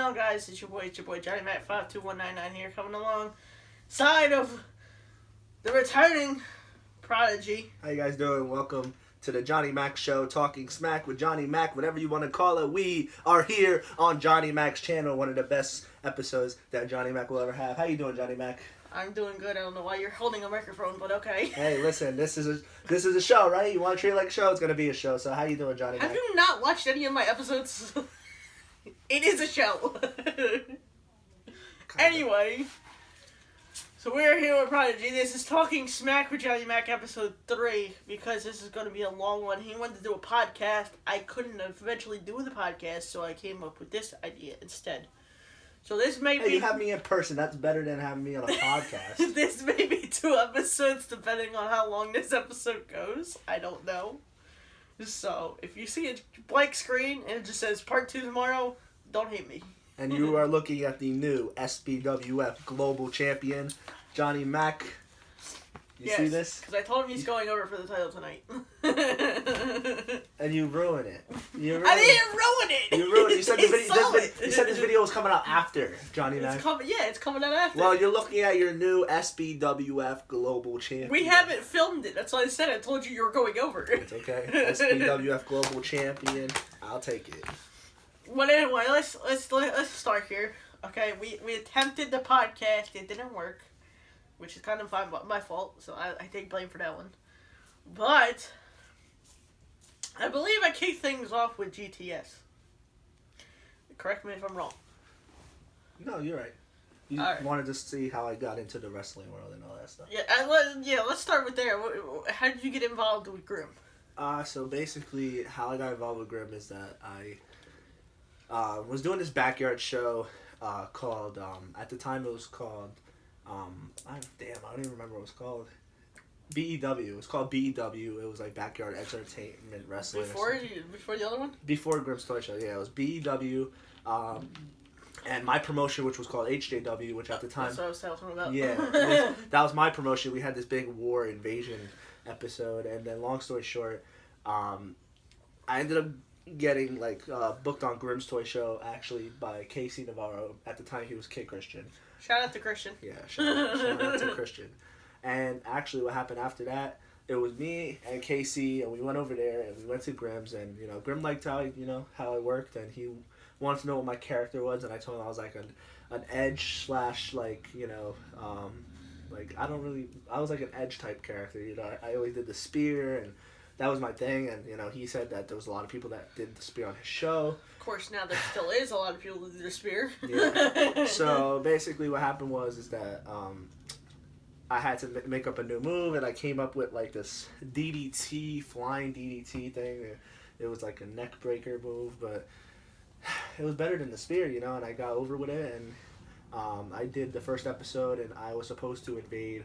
on, guys? It's your boy JohnnyMac 52199 here, coming along side of the returning Prodigy. How you guys doing? Welcome to the JohnnyMac Show, talking smack with JohnnyMac, whatever you want to call it. We are here on JohnnyMac's channel, one of the best episodes that JohnnyMac will ever have. How you doing, JohnnyMac? I'm doing good. I don't know why you're holding a microphone, but okay. Hey, listen, this is a show, right? You want to treat it like a show? It's gonna be a show. So how you doing, JohnnyMac? Have you not watched any of my episodes? It is a show. Anyway, so we're here with Prodigy. This is Talking Smack with JohnnyMac episode 3, because this is going to be a long one. He wanted to do a podcast. I couldn't eventually do the podcast, so I came up with this idea instead. So this may be... you have me in person. That's better than having me on a podcast. This may be 2 episodes, depending on how long this episode goes. I don't know. So, if you see a blank screen and it just says part 2 tomorrow, don't hate me. And you are looking at the new SBWF Global Champion, JohnnyMac. You see this? Because I told him he's going over for the title tonight. And you ruined it. I didn't ruin it! You ruined it. You said, you said this video was coming out after JohnnyMac. It's coming out after. Well, you're looking at your new SBWF Global Champion. We haven't filmed it. That's what I said. I told you were going over. It's okay. SBWF Global Champion. I'll take it. Well, anyway, let's start here. Okay, we attempted the podcast. It didn't work, which is kind of my fault, so I take blame for that one. But I believe I kicked things off with GTS. Correct me if I'm wrong. No, you're right. You wanted to see how I got into the wrestling world and all that stuff. Yeah, let's start with there. How did you get involved with Grim? So basically, how I got involved with Grim is that I was doing this backyard show called, at the time it was called, I don't even remember what it was called. BEW. It was called BEW. It was like Backyard Entertainment Wrestling. Before the other one? Before Grimm's Toy Show, yeah. It was BEW. And my promotion, which was called HJW, which at the time... That's what I was talking about. Yeah. That was my promotion. We had this big war invasion episode. And then long story short, I ended up getting booked on Grimm's Toy Show actually by Casey Navarro. At the time he was Kid Christian. Shout out to Christian. Yeah, shout out to Christian. And actually what happened after that, it was me and Casey, and we went over there and we went to Grimm's, and Grimm liked how I worked, and he wanted to know what my character was, and I told him I was like an edge / I was like an edge type character. I always did the spear, and that was my thing, and he said that there was a lot of people that did the spear on his show. Of course, now there still is a lot of people that do the spear. Yeah. So basically, what happened was that I had to make up a new move, and I came up with like this DDT, flying DDT thing. It was like a neck breaker move, but it was better than the spear, and I got over with it, and I did the first episode, and I was supposed to invade.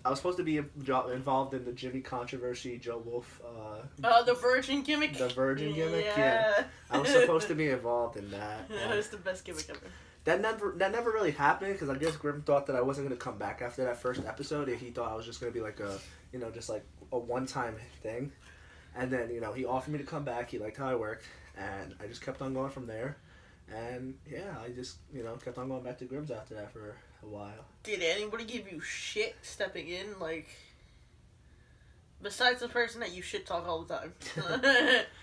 I was supposed to be involved in the Jimmy Controversy, Joe Wolf. The Virgin gimmick? The Virgin gimmick, yeah. I was supposed to be involved in that. That was the best gimmick ever. That never really happened, because I guess Grimm thought that I wasn't going to come back after that first episode, and he thought I was just going to be like just like a one-time thing. And then, he offered me to come back. He liked how I worked, and I just kept on going from there. And, yeah, I just, kept on going back to Grimm's after that for a while. Did anybody give you shit stepping in, besides the person that you shit talk all the time?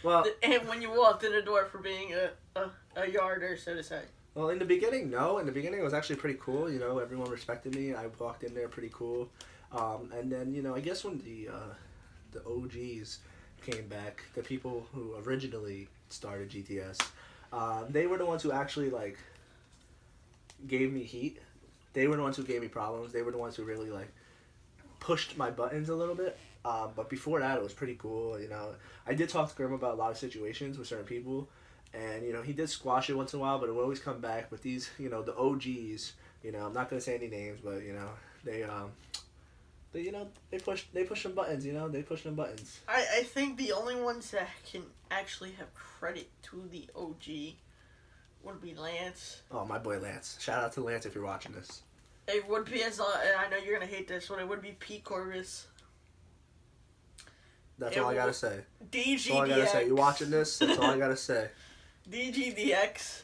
Well, and when you walked in the door for being a yarder, so to say. Well, in the beginning, no. In the beginning, it was actually pretty cool. Everyone respected me. I walked in there pretty cool. And then, I guess when the OGs came back, the people who originally started GTS, they were the ones who actually, gave me heat. They were the ones who gave me problems. They were the ones who really, pushed my buttons a little bit. But before that, it was pretty cool. I did talk to Grimm about a lot of situations with certain people. And, he did squash it once in a while, but it would always come back. But these, the OGs, I'm not going to say any names, but, they push some buttons, they push them buttons. I think the only ones that can actually have credit to the OG would be Lance. Oh, my boy Lance. Shout out to Lance if you're watching this. It would be, I know you're going to hate this one, it would be Pete Corvus. That's all I got to say. DGDX. That's all I got to say. You watching this? That's all I got to say. DGDX.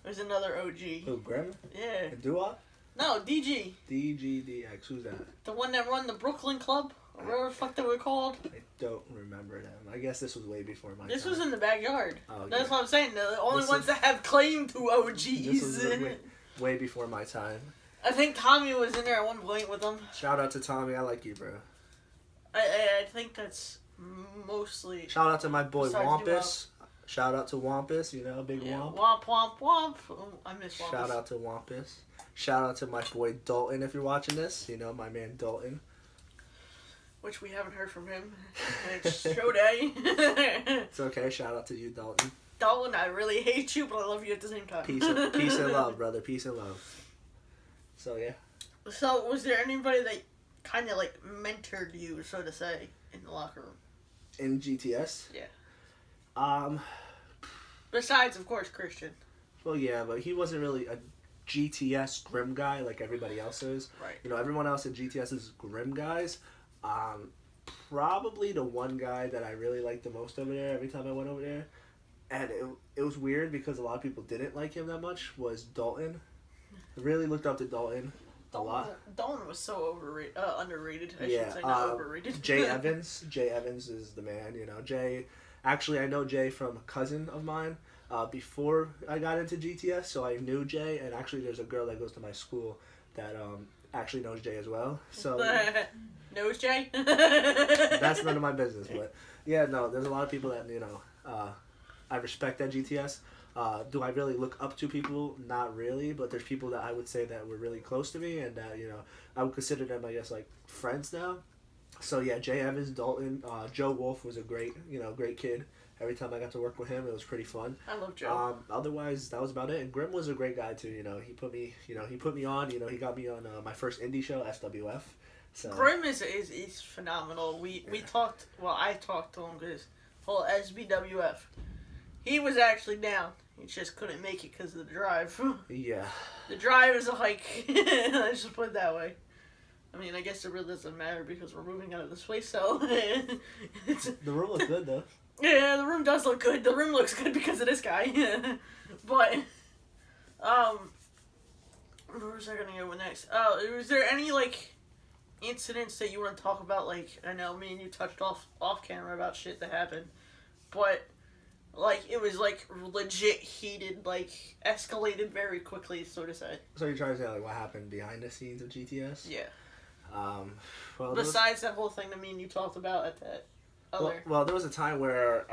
There's another OG. Who, Grim? Yeah. And Doo-Wop? No, DG. DGDX. Who's that? The one that run the Brooklyn Club? Or whatever the fuck they were called. I don't remember them. I guess this was way before my This time. was in the backyard. Oh, That's yeah. what I'm saying. The only This ones is- that have claim to OGs. This was way before my time. I think Tommy was in there at one point with them. Shout out to Tommy. I like you, bro. I think that's mostly... Shout out to my boy Besides Wampus. Shout out to Wampus, you know, big Yeah, Womp. womp, womp, womp. Oh, I miss Wampus. Shout out to Wampus. Shout out to my boy Dalton if you're watching this. You know, my man Dalton. Which we haven't heard from him. It's show day. It's okay. Shout out to you, Dalton. Dalton, I really hate you, but I love you at the same time. Peace and love, brother. Peace and love. So, yeah. So, was there anybody that kind of like mentored you, so to say, in the locker room? In GTS? Yeah. Besides, of course, Christian. Well, yeah, but he wasn't really a GTS Grim guy like everybody else is. Right. You know, everyone else at GTS is Grim guys. Probably the one guy that I really liked the most over there every time I went over there, and it was weird because a lot of people didn't like him that much, was Dalton. I really looked up to Dalton a lot. Dalton was so underrated. I Yeah, should say, not overrated. Jay Evans. Jay Evans is the man, you know. Jay, actually, I know Jay from a cousin of mine before I got into GTS, so I knew Jay, and actually there's a girl that goes to my school that actually knows Jay as well. So Knows Jay? that's none of my business, but yeah, no, there's a lot of people that, you know, I respect at GTS. Do I really look up to people? Not really, but there's people that I would say that were really close to me and that, you know, I would consider them, I guess, like friends now. So yeah, Jay Evans, Dalton, Joe Wolf was a great kid. Every time I got to work with him, it was pretty fun. I love Joe. Otherwise, that was about it. And Grim was a great guy too. You know, he put me on. You know, he got me on my first indie show, SWF. So Grim is phenomenal. We talked. Well, I talked to him because whole SBWF. He was actually down. He just couldn't make it because of the drive. yeah, The drive is a hike. Let's just put it that way. I mean, I guess it really doesn't matter because we're moving out of this place, so it's, the room looked good though. yeah, the room does look good. The room looks good because of this guy. But, where was I gonna go with next? Oh, was there any, like, incidents that you want to talk about? Like, I know me and you touched off camera about shit that happened, but, like, it was, like, legit heated, like, escalated very quickly, so to say. So you're trying to say like what happened behind the scenes of GTS? Yeah. Well, Besides that whole thing that me and you talked about at that other... Well, there was a time where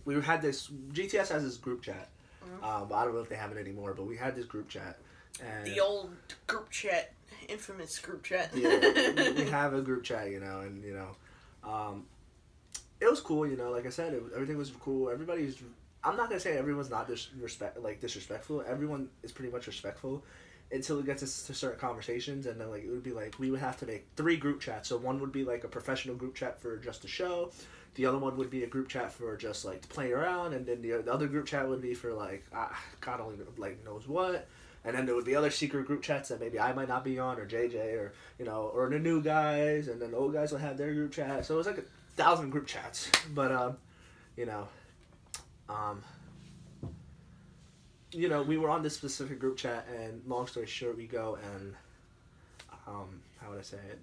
we had this... GTS has this group chat. Mm-hmm. I don't know if they have it anymore, but we had this group chat. And the old group chat. Infamous group chat. yeah, we have a group chat, you know, and, you know... it was cool, you know, like I said, everything was cool. Everybody's... I'm not going to say everyone's not disrespectful. Everyone is pretty much respectful until it gets to certain conversations, and then, like, it would be like, we would have to make 3 group chats. So one would be, like, a professional group chat for just the show. The other one would be a group chat for just, like, playing around, and then the other group chat would be for, like, God only, like, knows what. And then there would be other secret group chats that maybe I might not be on, or JJ, or, you know, or the new guys, and then the old guys would have their group chat. So it was like 1,000 group chats. But, you know, we were on this specific group chat, and long story short, we go and, how would I say it?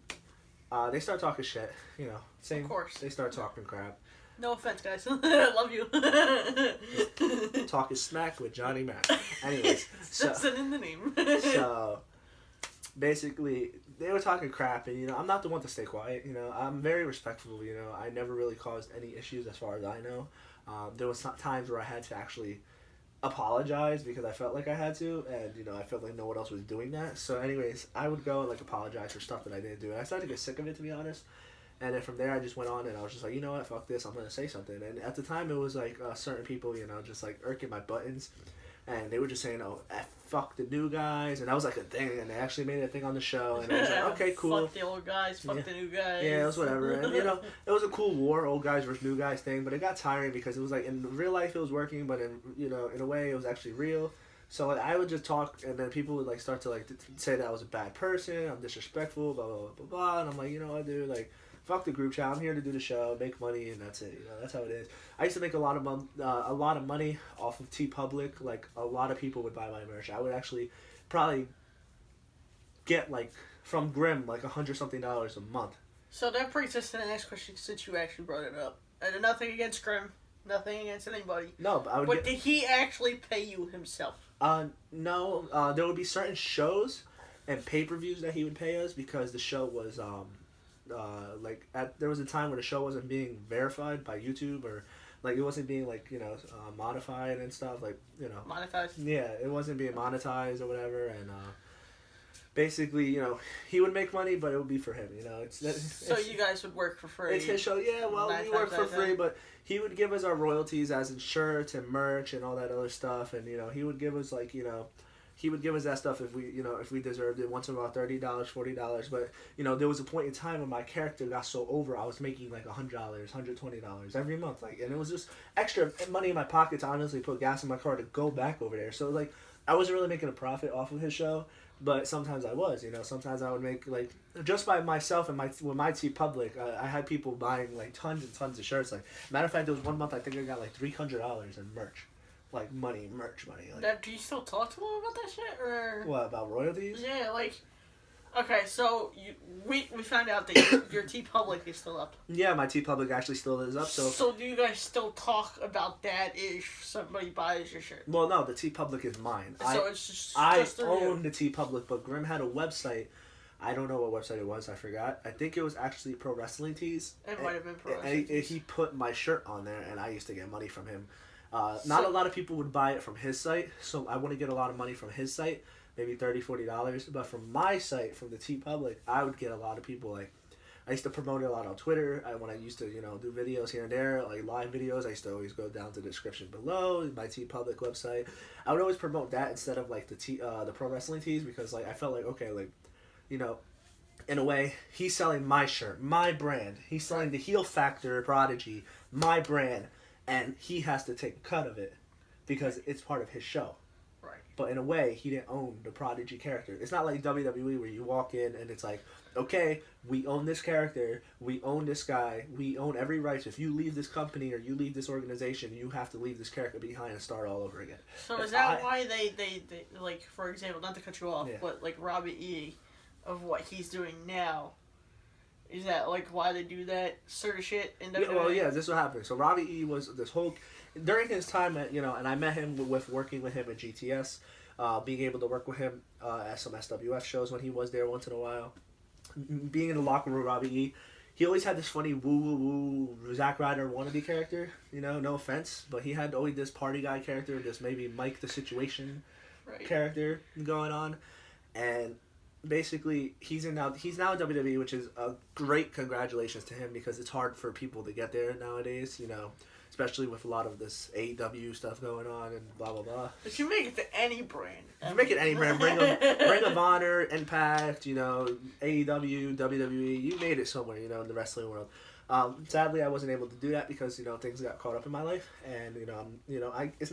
They start talking shit, you know. Same. Of course. They start talking crap. No offense, guys. I love you. Talking smack with JohnnyMac. Anyways, That's it in the name. so, basically, they were talking crap, and, you know, I'm not the one to stay quiet, you know. I'm very respectful, you know. I never really caused any issues as far as I know. There was times where I had to actually apologize because I felt like I had to, and, you know, I felt like no one else was doing that. So anyways, I would go and, like, apologize for stuff that I didn't do, and I started to get sick of it, to be honest. And then from there, I just went on, and I was just like, you know what, fuck this, I'm gonna say something. And at the time, it was like certain people, you know, just like irking my buttons, and they were just saying, oh, fuck the new guys, and that was like a thing, and they actually made a thing on the show, and I was like, okay, cool. Fuck the old guys, fuck the new guys. Yeah, it was whatever. And, you know, it was a cool war, old guys versus new guys thing, but it got tiring because it was like, in real life it was working, but in, you know, in a way it was actually real. So, like, I would just talk, and then people would, like, start to, like, say that I was a bad person, I'm disrespectful, blah, blah, blah, blah, blah, and I'm like, you know what, dude, like, fuck the group chat. I'm here to do the show, make money, and that's it. You know, that's how it is. I used to make a lot of money off of TeePublic. Like a lot of people would buy my merch. I would actually probably get like from Grimm like $100-something a month. So that brings us to the next question, since you actually brought it up. And nothing against Grimm, nothing against anybody. No, but did he actually pay you himself? No. There would be certain shows and pay-per-views that he would pay us because the show was there was a time where the show wasn't being verified by YouTube, or like it wasn't being like, you know, modified and stuff, like, you know, monetized. Yeah, it wasn't being monetized or whatever, and basically, you know, he would make money, but it would be for him, you know. So you guys would work for free. It's his show, yeah. Well, we work for free, but he would give us our royalties as in shirts and merch and all that other stuff, and you know, he would give us like, you know, he would give us that stuff if we deserved it. Once in a while, $30, $40, but you know, there was a point in time when my character got so over, I was making like $100, $120 every month, like, and it was just extra money in my pocket to honestly put gas in my car to go back over there. So like, I wasn't really making a profit off of his show. But sometimes I was, you know. Sometimes I would make, like, just by myself and with my TeePublic, I had people buying, like, tons and tons of shirts. Like, matter of fact, there was one month I think I got, like, $300 in merch. Like, merch money. Like, now, do you still talk to him about that shit, or? What, about royalties? Yeah, like, okay, so we found out that your TeePublic is still up. Yeah, my TeePublic actually still is up, so... So do you guys still talk about that if somebody buys your shirt? Well, no, the TeePublic is mine. So it's just I own the TeePublic, but Grimm had a website. I don't know what website it was, I forgot. I think it was actually Pro Wrestling Tees. It might have been Pro Wrestling Tees. He put my shirt on there, and I used to get money from him. Not a lot of people would buy it from his site, so I wouldn't get a lot of money from his site, maybe $30, $40. But from my site, from the TeePublic, I would get a lot of people. Like, I used to promote it a lot on Twitter. When I used to, you know, do videos here and there, like live videos, I used to always go down to the description below, my TeePublic website. I would always promote that instead of like the Pro Wrestling Tees, because like I felt like, okay, like, you know, in a way, he's selling my shirt, my brand. He's selling the Heel Factor Prodigy, my brand, and he has to take a cut of it because it's part of his show. Right. But in a way, he didn't own the Prodigy character. It's not like WWE where you walk in and it's like, okay, we own this character, we own this guy, we own every right. So if you leave this company or you leave this organization, you have to leave this character behind and start all over again. So is that why they like, for example, not to cut you off, but like Robbie E, of what he's doing now, is that like why they do that sort of shit in WWE? Yeah, well, yeah, this is what happened. So Robbie E was this whole, during his time at, you know, and I met him with working with him at GTS, being able to work with him at some SWF shows when he was there once in a while. Being in the locker room with Robbie E, he always had this funny woo Zack Ryder wannabe character, you know, no offense, but he had always this party guy character, this maybe Mike the Situation character going on, and basically he's now in WWE, which is a great congratulations to him because it's hard for people to get there nowadays, you know, especially with a lot of this AEW stuff going on and blah blah blah. But you make it to any brand. You make it any brand. Ring of Honor, Impact, you know, AEW, WWE. You made it somewhere, you know, in the wrestling world. Sadly, I wasn't able to do that because, you know, things got caught up in my life, and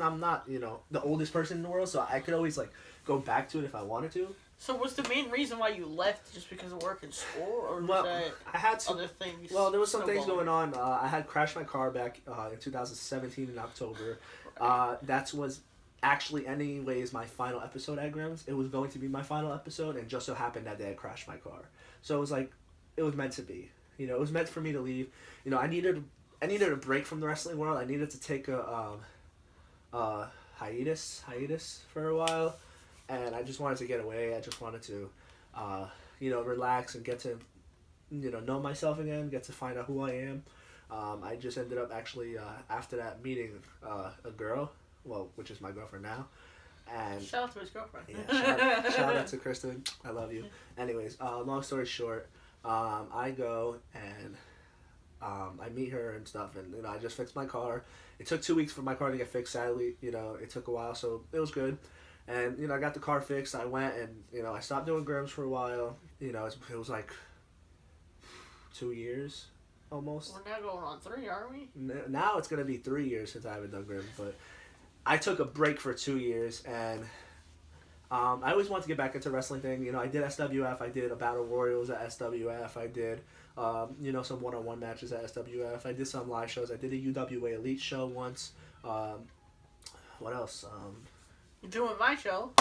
I'm not, you know, the oldest person in the world, so I could always like go back to it if I wanted to. So was the main reason why you left just because of work and school, or was that I had some other things? Well, there was some things going on. I had crashed my car back in 2017 in October. That was actually, anyways, my final episode at Grimm's. It was going to be my final episode, and just so happened that day I crashed my car. So it was like, it was meant to be. You know, it was meant for me to leave. You know, I needed a break from the wrestling world. I needed to take a hiatus for a while. And I just wanted to get away. I just wanted to, you know, relax and get to, you know myself again, get to find out who I am. I just ended up actually, after that meeting, a girl, well, which is my girlfriend now. And shout out to his girlfriend. Yeah, shout out to Kristen. I love you. Anyways, long story short, I go and I meet her and stuff, and you know, I just fixed my car. It took 2 weeks for my car to get fixed. Sadly, you know, it took a while, so it was good. And, you know, I got the car fixed. I went and, you know, I stopped doing Grimm's for a while. You know, it was like 2 years almost. We're now going on 3, aren't we? Now it's going to be 3 years since I haven't done Grimm's. But I took a break for 2 years. And I always wanted to get back into wrestling thing. You know, I did SWF. I did a Battle Royals at SWF. I did Some one-on-one matches at SWF. I did some live shows. I did a UWA Elite show once. What else? You're doing my show.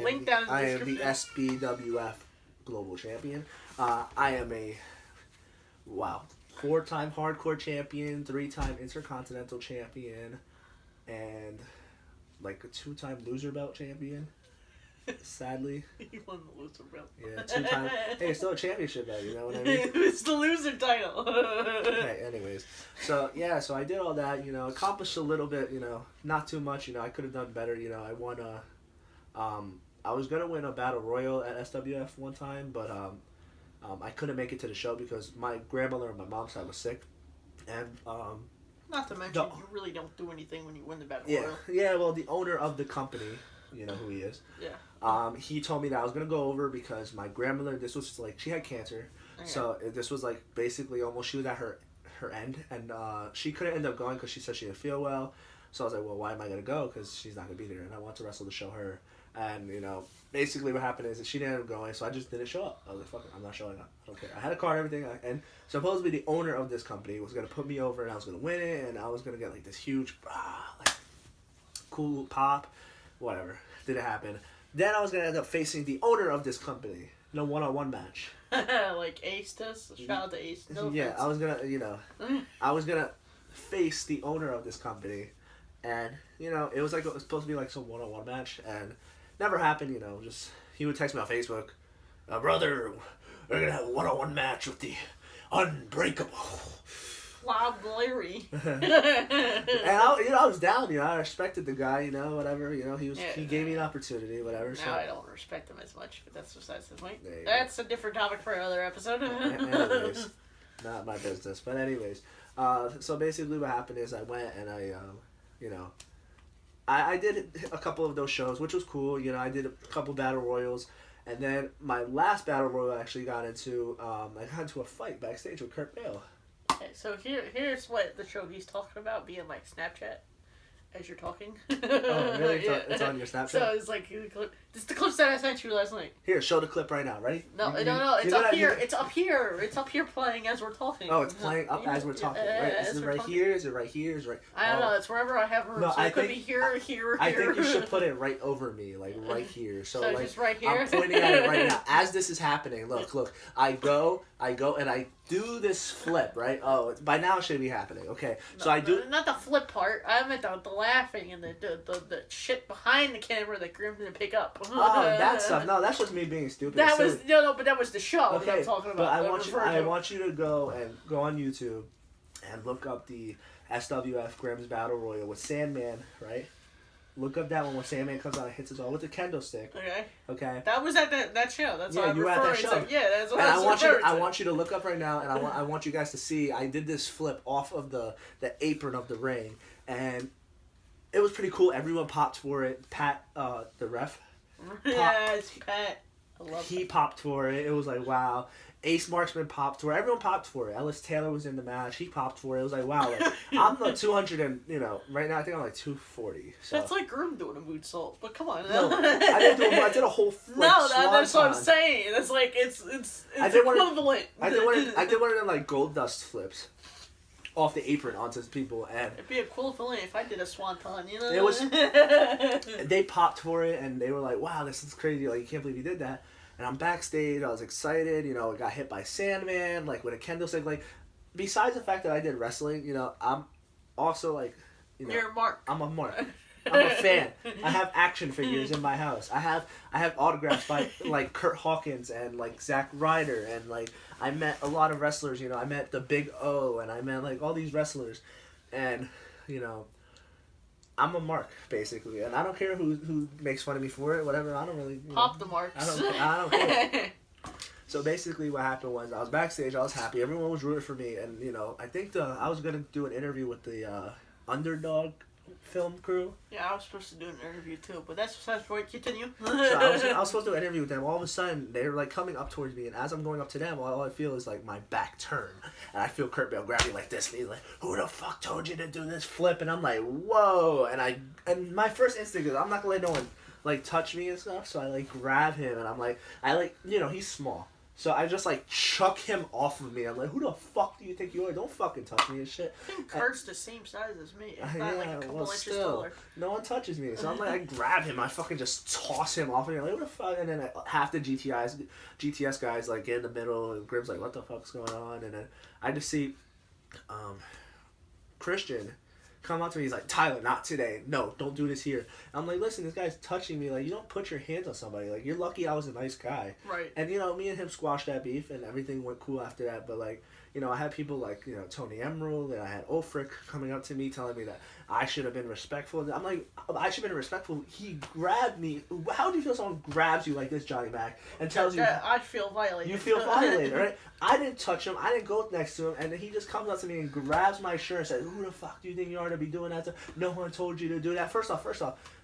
Link down in the description. I am the SBWF Global Champion. I am a 4-time hardcore champion, 3-time intercontinental champion, and like a 2-time loser belt champion. Sadly. You won the loser belt. Yeah, 2-time. Hey, it's still a championship though, you know what I mean? It's the loser title. Okay, anyways. So I did all that, accomplished a little bit, not too much, I could have done better, I won I was gonna win a battle royal at SWF one time, but I couldn't make it to the show because my grandmother on my mom's side was sick. And not to mention you really don't do anything when you win the battle royal. Yeah, well the owner of the company, you know who he is. Yeah. He told me that I was gonna go over because my grandmother, this was like she had cancer, so this was like basically almost she was at her end, and she couldn't end up going because she said she didn't feel well. So I was like, well, why am I gonna go? Because she's not gonna be there, and I want to wrestle to show her. And basically what happened is that she didn't end up going, so I just didn't show up. I was like, fuck it, I'm not showing up. I don't care. I had a card, everything, and supposedly the owner of this company was gonna put me over, and I was gonna win it, and I was gonna get like this huge, cool pop, whatever. Didn't happen. Then I was gonna end up facing the owner of this company in a one-on-one match. Like Ace does. Shout out to Ace. No offense. I was gonna, I was gonna face the owner of this company, and it was like it was supposed to be like some one-on-one match, and never happened. Just he would text me on Facebook, brother, we're gonna have a one-on-one match with the Unbreakable. Loud Larry. And I was down, I respected the guy, whatever, he gave me an opportunity, whatever. Now so. I don't respect him as much, but that's besides the point. That's a different topic for another episode. Anyways, not my business, but anyways, so basically what happened is I went and I did a couple of those shows, which was cool, I did a couple battle royals, and then my last battle royal I actually got into, I got into a fight backstage with Kurt Bale. Okay, so here's what the show he's talking about being like Snapchat as you're talking. Oh, really? It's on your Snapchat? So it's like, this is the clips that I sent you last night. Here, show the clip right now. Ready? No, it's up here. It's up here. It's up here playing as we're talking. Oh, it's playing up as we're talking. Right? Is it right here? Is it right here? Is it right? I don't know. It's wherever I have room. No, so it could be here. I think you should put it right over me, like right here. So like, just right here? I'm pointing at it right now. As this is happening, look. I go, and I do this flip, right? Oh, by now it should be happening. Okay, so I do... Not the flip part. I meant the laughing and the shit behind the camera that Grim didn't pick up. Oh, that stuff. No, that's just me being stupid. But that was the show that I'm talking about. But I want you to go on YouTube and look up the SWF Grimm's Battle Royal with Sandman, right? Look up that one when Sandman comes out and hits us all with the kendo stick. Okay. That was at that show. That's what I'm you were at that show. To. Yeah, that's what and I want you to look up right now, and I want you guys to see. I did this flip off of the apron of the ring, and it was pretty cool. Everyone popped for it. Pat, the ref. Yes, Pat. I love He popped for it. It was like, wow. Ace Marksman popped for it. Everyone popped for it. Ellis Taylor was in the match. He popped for it. It was like, wow. Like, I'm like 200 and, right now I think I'm like 240. So. That's like Grim doing a moonsault. But come on. No, I did a whole that's what I'm saying. It's like, it's equivalent. I did one of them like gold dust flips off the apron onto people, and it'd be equivalent if I did a swanton, It was. They popped for it, and they were like, "Wow, this is crazy! Like, you can't believe you did that." And I'm backstage. I was excited. I got hit by Sandman, like with a kendo stick. Like, besides the fact that I did wrestling, I'm also like, you're a mark. I'm a mark. I'm a fan. I have action figures in my house. I have autographs by like Kurt Hawkins and like Zack Ryder, and like I met a lot of wrestlers. I met the Big O, and I met like all these wrestlers, and I'm a mark basically, and I don't care who makes fun of me for it. Whatever. I don't really pop the marks. I don't care. So basically, what happened was I was backstage. I was happy. Everyone was rooting for me, and I think I was gonna do an interview with the Underdog film crew. Yeah, I was supposed to do an interview too, but that's besides the point. Continue. So I was supposed to do an interview with them. All of a sudden, they're like coming up towards me, and as I'm going up to them, all I feel is like my back turn, and I feel Kurt Bale grab me like this, and he's like, "Who the fuck told you to do this flip?" And I'm like, "Whoa!" And my first instinct is I'm not gonna let no one like touch me and stuff, so I like grab him, and I'm like, he's small. So I just like chuck him off of me. I'm like, who the fuck do you think you are? Don't fucking touch me and shit. I think Kurt's the same size as me. If not, like a couple inches still, taller. no one touches me. So I'm like, I grab him, I fucking just toss him off, and I'm like, what the fuck? And then half the GTS guys like get in the middle, and Grim's like, what the fuck's going on? And then I just see Christian come up to me. He's like, Tyler, not today. No, don't do this here. I'm like, listen, this guy's touching me. Like, you don't put your hands on somebody. Like, you're lucky I was a nice guy. Right. And, me and him squashed that beef, and everything went cool after that. But, like, I had people like, Tony Emerald, and I had Ulfric coming up to me telling me that I should have been respectful. I'm like, I should have been respectful. He grabbed me. How do you feel someone grabs you like this, JohnnyMac, and tells you... I feel violated. You feel violated, right? I didn't touch him. I didn't go next to him. And then he just comes up to me and grabs my shirt and says, who the fuck do you think you are to be doing that? No one told you to do that. First off,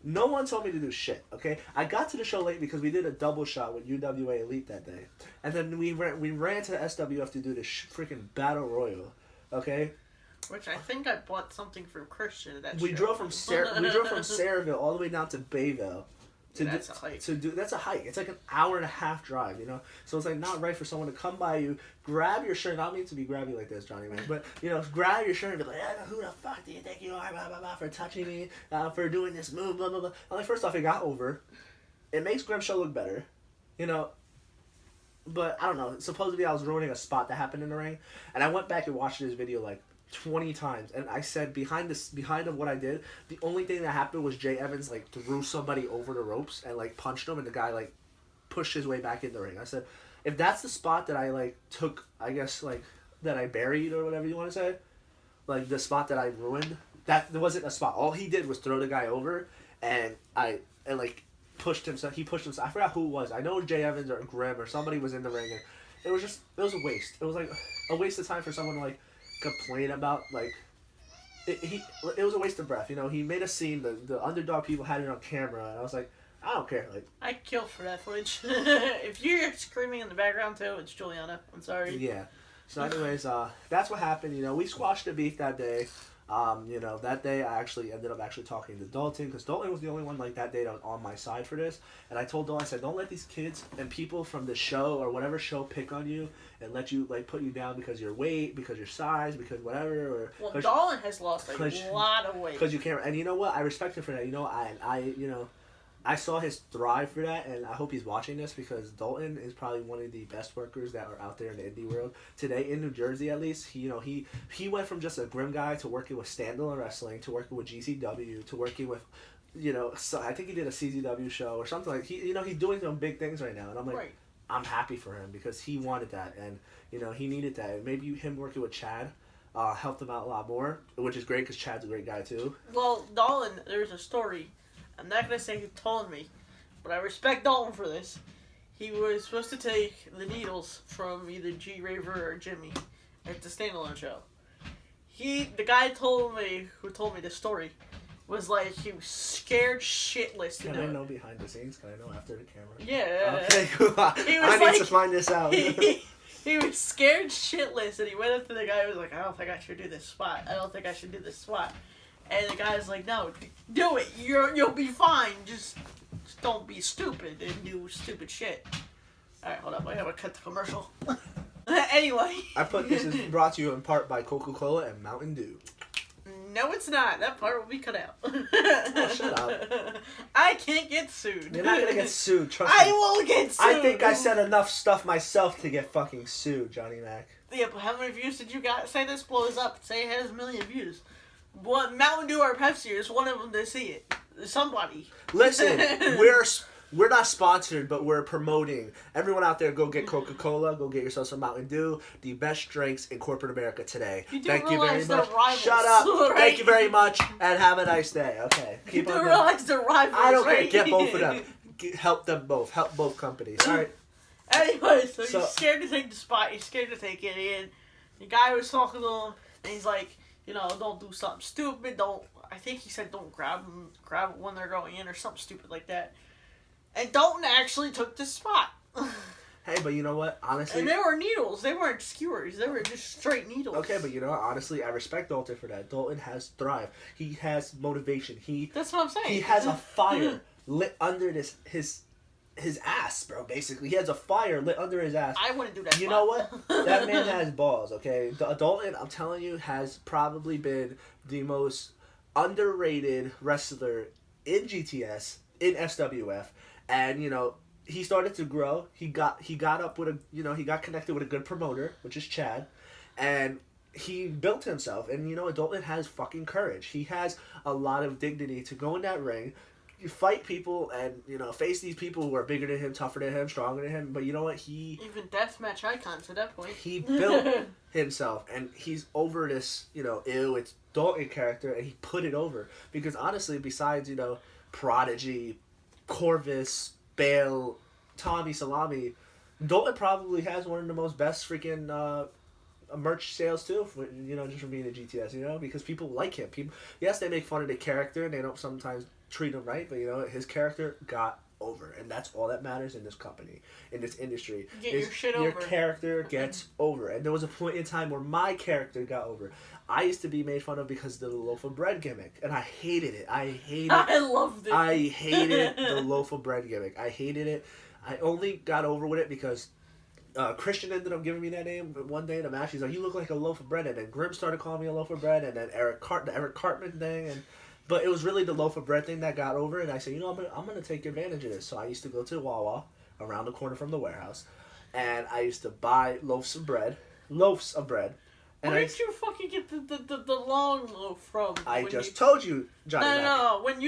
no one told me to do shit, okay? I got to the show late because we did a double shot with UWA Elite that day. And then we ran to the SWF to do this freaking Battle Royal, okay? Which I think I bought something from Christian at that we show. drove from Saraville all the way down to Bayville. That's a hike. That's a hike. It's like an hour and a half drive, So it's like not right for someone to come by you, grab your shirt. Not mean to be grabby like this, JohnnyMac, but grab your shirt and be like, who the fuck do you think you are? Blah blah blah, for touching me, for doing this move, blah blah blah. I'm like, first off, it got over. It makes Grim's show look better, But I don't know. Supposedly I was ruining a spot that happened in the ring, and I went back and watched this video like 20 times, and I said behind of what I did, the only thing that happened was Jay Evans like threw somebody over the ropes and like punched him, and the guy like pushed his way back in the ring. I said, if that's the spot that I like took, I guess like that I buried or whatever you want to say, like the spot that I ruined, that wasn't a spot. All he did was throw the guy over, and like pushed him. So he pushed him. I forgot who it was. I know Jay Evans or Grim or somebody was in the ring, and it was a waste. It was like a waste of time for someone to like complain about like it was a waste of breath. He made a scene. The underdog people had it on camera, and I was like, I don't care. Like, I kill for that footage. If you're screaming in the background too, it's Juliana. I'm sorry. Yeah. So anyways, that's what happened. We squashed the beef that day. That day I actually ended up talking to Dalton, because Dalton was the only one like that day that was on my side for this. And I told Dalton, I said, don't let these kids and people from the show or whatever show pick on you and let you like put you down because of your weight, because your size, because whatever. Well, Dalton has lost a lot of weight. Because you can't. And you know what? I respect him for that. I saw his thrive for that, and I hope he's watching this, because Dalton is probably one of the best workers that are out there in the indie world today, in New Jersey at least. He went from just a Grim guy to working with Standalone Wrestling, to working with GCW, to working with, so I think he did a CZW show or something like he's doing some big things right now, and I'm like, right. I'm happy for him, because he wanted that, and he needed that, and maybe him working with Chad helped him out a lot more, which is great because Chad's a great guy too. Well, Dalton, there's a story. I'm not going to say who told me, but I respect Dalton for this. He was supposed to take the needles from either G Raver or Jimmy at the Standalone show. The guy who told me this story, was like, he was scared shitless to do it. Can I know behind the scenes? Can I know after the camera? Yeah. Okay, cool. I need to find this out. He was scared shitless, and he went up to the guy who was like, I don't think I should do this spot. And the guy's like, no, do it. You'll be fine. Just don't be stupid and do stupid shit. Alright, hold up. I gotta cut the commercial. Anyway. This is brought to you in part by Coca-Cola and Mountain Dew. No, it's not. That part will be cut out. Oh, shut up. I can't get sued. You're not gonna get sued, trust me. I will get sued. I think I said enough stuff myself to get fucking sued, JohnnyMac. Yeah, but how many views did you got? Say this blows up. Say it has 1 million views. What, Mountain Dew or Pepsi is one of them to see it. Somebody. Listen, we're not sponsored, but we're promoting. Everyone out there, go get Coca-Cola. Go get yourself some Mountain Dew. The best drinks in corporate America today. Thank you very much. Rivals, shut up. right? Thank you very much, and have a nice day. Okay. Keep on realize they're rivals. I don't care. Right? Get both of them. Help them both. Help both companies. All right. Anyway, so he's scared to take the spot. He's scared to take it in. The guy was talking to him, and he's like, don't do something stupid. I think he said don't grab it when they're going in or something stupid like that. And Dalton actually took the spot. Hey, but you know what? Honestly. And they were needles. They weren't skewers. They were just straight needles. Okay, but you know what? Honestly, I respect Dalton for that. Dalton has thrive. He has motivation. That's what I'm saying. He has a fire lit under his his ass, bro. Basically, he has a fire lit under his ass. I wouldn't do that. You know what? That man has balls. Okay, the Adulton, I'm telling you, has probably been the most underrated wrestler in GTS, in SWF, and he started to grow. He got up with he got connected with a good promoter, which is Chad, and he built himself. And Adulton has fucking courage. He has a lot of dignity to go in that ring, fight people, and face these people who are bigger than him, tougher than him, stronger than him. But you know what? Even deathmatch icons at that point. He built himself, and he's over this it's Dalton character, and he put it over because honestly, besides Prodigy, Corvus, Bale, Tommy Salami, Dalton probably has one of the most best freaking merch sales too. Just from being a GTS, because people like him. Yes, they make fun of the character and they don't sometimes treat him right, but his character got over, and that's all that matters in this company, in this industry. Your character gets over, and there was a point in time where my character got over. I used to be made fun of because of the loaf of bread gimmick, and I hated it. I loved it. I hated the loaf of bread gimmick. I hated it. I only got over with it because Christian ended up giving me that name one day in a match. He's like, "You look like a loaf of bread," and then Grim started calling me a loaf of bread, and then the Eric Cartman thing, but it was really the loaf of bread thing that got over, and I said, I'm gonna take advantage of this. So I used to go to Wawa around the corner from the warehouse, and I used to buy loaves of bread. And where did you fucking get the long loaf from? I just told you, Johnny. No. When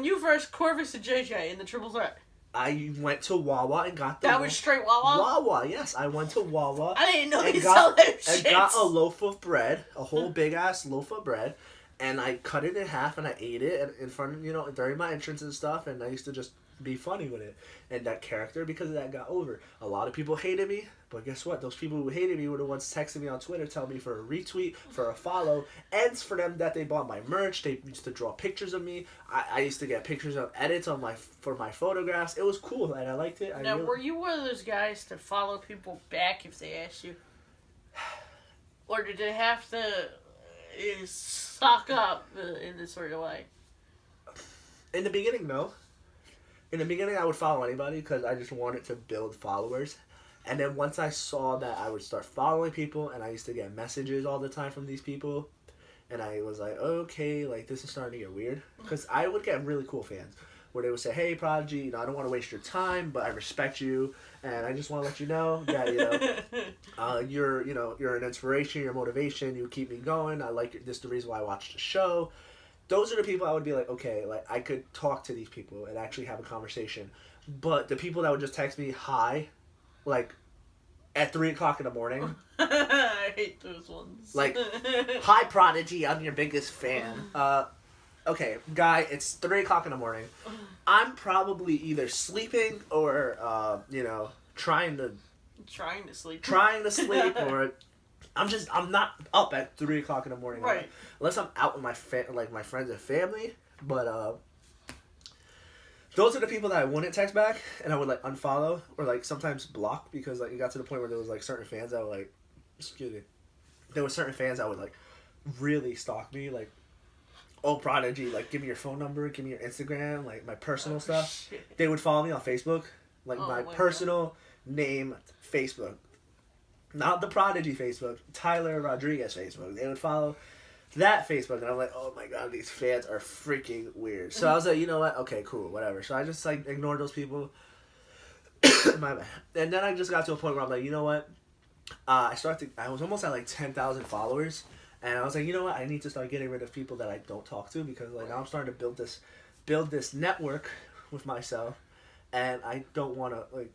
you versed Corvus and JJ in the Triple Threat. I went to Wawa and got That was straight Wawa? Wawa, yes. I went to Wawa. I didn't know you sell that shit. And got a loaf of bread, a whole big ass loaf of bread, and I cut it in half and I ate it in front of, during my entrance and stuff, and I used to just be funny with it. And that character, because of that, got over. A lot of people hated me, but guess what? Those people who hated me were the ones texting me on Twitter, telling me for a retweet, for a follow, and for them that they bought my merch. They used to draw pictures of me. I used to get pictures of edits for my photographs. It was cool, and I liked it. Now, were you one of those guys to follow people back if they asked you? Or did they have to stock up in this sort of way? In the beginning, no. In the beginning, I would follow anybody because I just wanted to build followers. And then once I saw that, I would start following people, and I used to get messages all the time from these people. And I was like, okay, this is starting to get weird. Because I would get really cool fans where they would say, "Hey, Prodigy, I don't want to waste your time, but I respect you, and I just want to let you know that, you're an inspiration, you're a motivation, you keep me going. I like it. This is the reason why I watched the show." Those are the people I would be like, okay, I could talk to these people and actually have a conversation. But the people that would just text me, "Hi," at 3 o'clock in the morning. I hate those ones. "Hi, Prodigy, I'm your biggest fan." Okay, guy, it's 3 o'clock in the morning. I'm probably either sleeping or, trying to sleep. Trying to sleep, or I'm not up at 3 o'clock in the morning. Right. Unless I'm out with my friends and family. But those are the people that I wouldn't text back, and I would unfollow or sometimes block, because it got to the point where there was certain fans that would excuse me. There were certain fans that would really stalk me, "Oh, Prodigy, give me your phone number, give me your Instagram, my personal stuff." Shit. They would follow me on Facebook, my personal name Facebook. Not the Prodigy Facebook, Tyler Rodriguez Facebook. They would follow that Facebook, and I'm like, oh my god, these fans are freaking weird. So I was like, you know what? Okay, cool, whatever. So I just ignored those people. My bad. And then I just got to a point where I'm like, you know what? I was almost at 10,000 followers, and I was like, you know what? I need to start getting rid of people that I don't talk to, because now I'm starting to build this network with myself, and I don't want to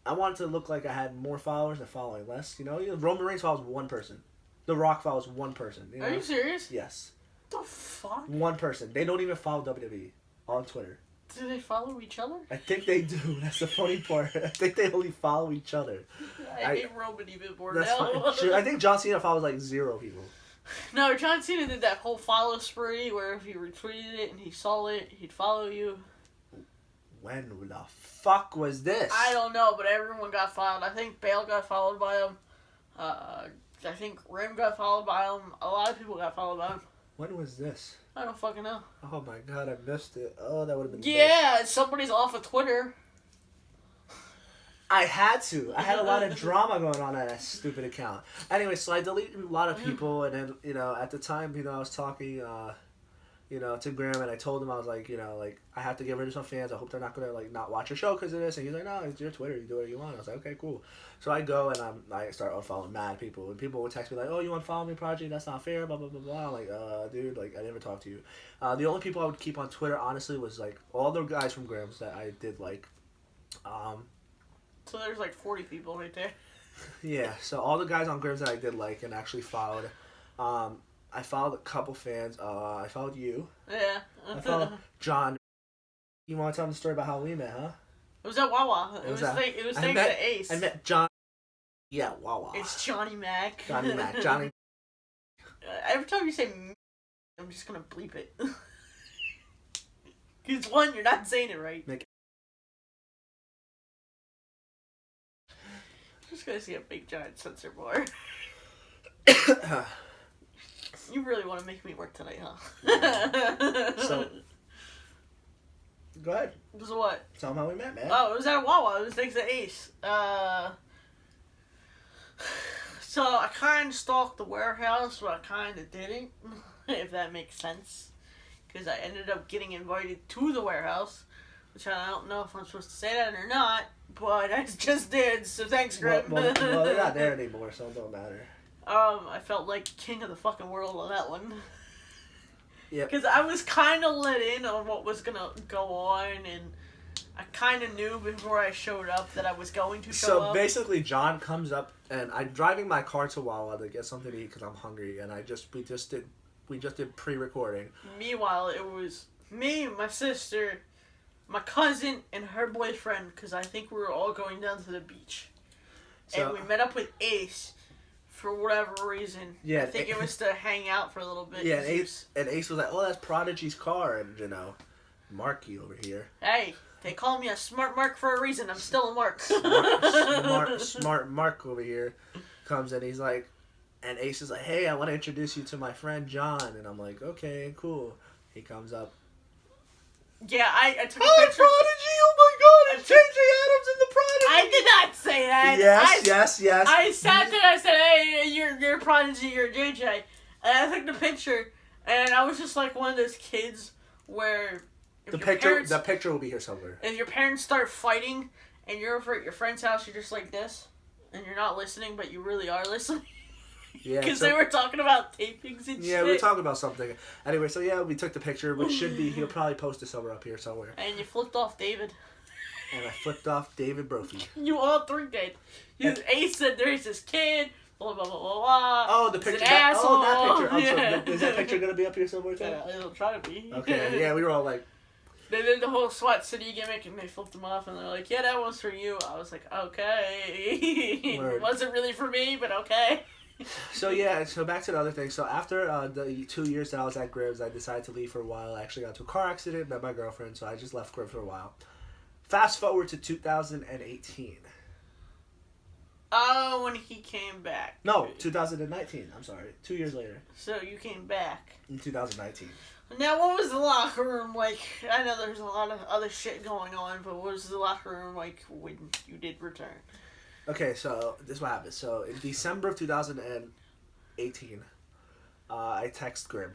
I wanted to look like I had more followers than following less. Roman Reigns follows one person. The Rock follows one person. Are you serious? Yes. The fuck? One person. They don't even follow WWE on Twitter. Do they follow each other? I think they do. That's the funny part. I think they only follow each other. I hate Roman even more that's now. Fine. I think John Cena follows 0 people. No, John Cena did that whole follow spree where if you retweeted it and he saw it, he'd follow you. When the fuck was this? I don't know, but everyone got followed. I think Bale got followed by him. I think Rim got followed by him. A lot of people got followed by him. When was this? I don't fucking know. Oh my god, I missed it. Oh, that would have been. Yeah, somebody's off of Twitter. I had to. I had a lot of drama going on that stupid account. Anyway, so I deleted a lot of people, and then, you know, at the time, you know, I was talking, you know, to Graham, and I told him, I was like, you know, like, I have to get rid of some fans. I hope they're not going to, like, not watch your show because of this. And he's like, no, it's your Twitter. You do whatever you want. I was like, okay, cool. So I go, and I start unfollowing mad people. And people would text me, like, oh, you unfollow me, Prodigy? That's not fair, blah, blah, blah, blah. I'm like, dude, like, I never talked to you. The only people I would keep on Twitter, honestly, was, like, all the guys from Graham's that I did, like, So there's like 40 people right there. Yeah, so all the guys on Grims that I did like and actually followed. I followed a couple fans. I followed you. Yeah. I followed John. You want to tell them the story about how we met, huh? It was at Wawa. It was thanks to Ace. I met John. Yeah, Wawa. It's JohnnyMac. JohnnyMac. Johnny. Every time you say I'm just going to bleep it. Because one, you're not saying it right. I'm just gonna see a big giant sensor bar. You really want to make me work tonight, huh? So, go ahead. So what? Tell them how we met, man. Oh, it was at Wawa. It was thanks to Ace. So I kind of stalked the warehouse, but I kind of didn't, if that makes sense. Because I ended up getting invited to the warehouse, which I don't know if I'm supposed to say that or not, but I just did, so thanks, Greg. Well, they're not there anymore, so it don't matter. I felt like king of the fucking world on that one. Yeah. Because I was kind of let in on what was going to go on, and I kind of knew before I showed up that I was going to show up. So basically, John comes up, and I'm driving my car to Wawa to get something to eat because I'm hungry, and we just did pre-recording. Meanwhile, it was me, my sister, my cousin, and her boyfriend, because I think we were all going down to the beach. So, and we met up with Ace for whatever reason. Yeah, I think it was to hang out for a little bit. Yeah, and Ace was like, oh, that's Prodigy's car, and, you know, Marky over here. Hey, they call me a smart Mark for a reason. I'm still a Mark. Smart Mark over here comes, and he's like, and Ace is like, hey, I want to introduce you to my friend John. And I'm like, okay, cool. He comes up. Yeah, I took a Hi, picture. Prodigy! Oh my god, it's JJ Adams in the Prodigy! I did not say that. Yes. I sat there and I said, hey, you're Prodigy, you're JJ. And I took the picture, and I was just like one of those kids where the picture will be here somewhere. If your parents start fighting, and you're over at your friend's house, you're just like this, and you're not listening, but you really are listening. Yeah, because they were talking about tapings and shit. Yeah, we were talking about something. Anyway, so yeah, we took the picture, which should be, he'll probably post it somewhere up here somewhere. And you flipped off David. And I flipped off David Brophy. You all three did. Ace said there's this kid, blah, blah, blah, blah, blah. Oh, the picture. That picture. Is that picture going to be up here somewhere too? Yeah, it'll try to be. Okay, yeah, we were all like... They did the whole SWAT City gimmick, and they flipped him off, and they're like, yeah, that one's for you. I was like, okay. It wasn't really for me, but okay. So back to the other thing. So after the 2 years that I was at Gribbs, I decided to leave for a while. I actually got into a car accident, met my girlfriend, so I just left Gribbs for a while. Fast forward to 2018. Oh, when he came back. No, 2019. I'm sorry. 2 years later. So you came back. In 2019. Now, what was the locker room like? I know there's a lot of other shit going on, but what was the locker room like when you did return? Okay, so this is what happened. So in December of 2018, I text Grimm.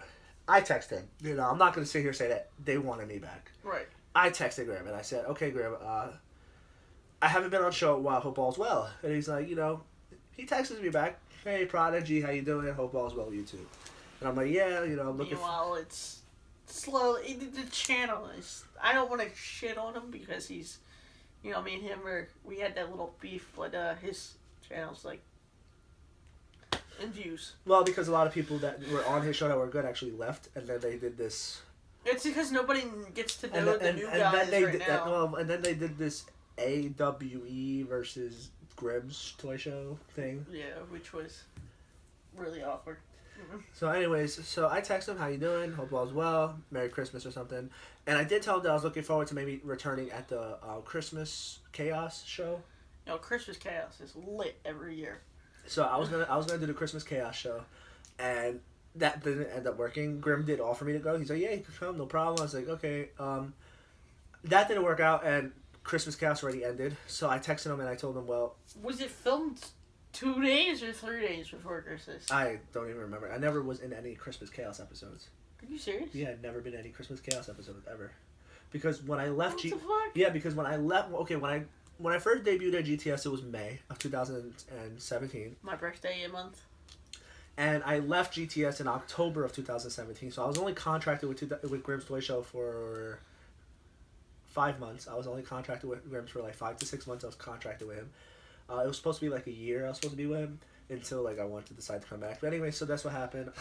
I text him. You know, I'm not going to sit here and say that they wanted me back. Right. I texted Grimm and I said, okay, Grimm, I haven't been on show in a while. Hope all's well. And he's like, you know, he texts me back. Hey, Prodigy, how you doing? Hope all's well with you too. And I'm like, yeah, you know, I'm looking. Meanwhile, it's slowly. The channel is. I don't want to shit on him because he's. You know, me and him we had that little beef, but his channel's like in views. Well, because a lot of people that were on his show that were good actually left, and then they did this. It's because nobody gets to know the new guys right now. And then they did this AWE versus Grimm's toy show thing. Yeah, which was really awkward. So anyways, so I text him, how you doing? Hope all's well. Merry Christmas or something. And I did tell him that I was looking forward to maybe returning at the Christmas Chaos show. You know, Christmas Chaos is lit every year. So I was gonna do the Christmas Chaos show, and that didn't end up working. Grim did offer me to go. He's like, yeah, you can come, no problem. I was like, okay. That didn't work out, and Christmas Chaos already ended. So I texted him and I told him, well... Was it filmed 2 days or 3 days before Christmas? I don't even remember. I never was in any Christmas Chaos episodes. Are you serious? Yeah, I'd never been in any Christmas Chaos episodes ever. Because when I left... What the fuck? Yeah, because when I left... Okay, when I first debuted at GTS, it was May of 2017. My birthday a month. And I left GTS in October of 2017, so I was only contracted with Grimm's Toy Show for 5 months. I was only contracted with Grimm's for like 5 to 6 months. I was contracted with him. It was supposed to be like a year I was supposed to be with him until like I wanted to decide to come back. But anyway, so that's what happened.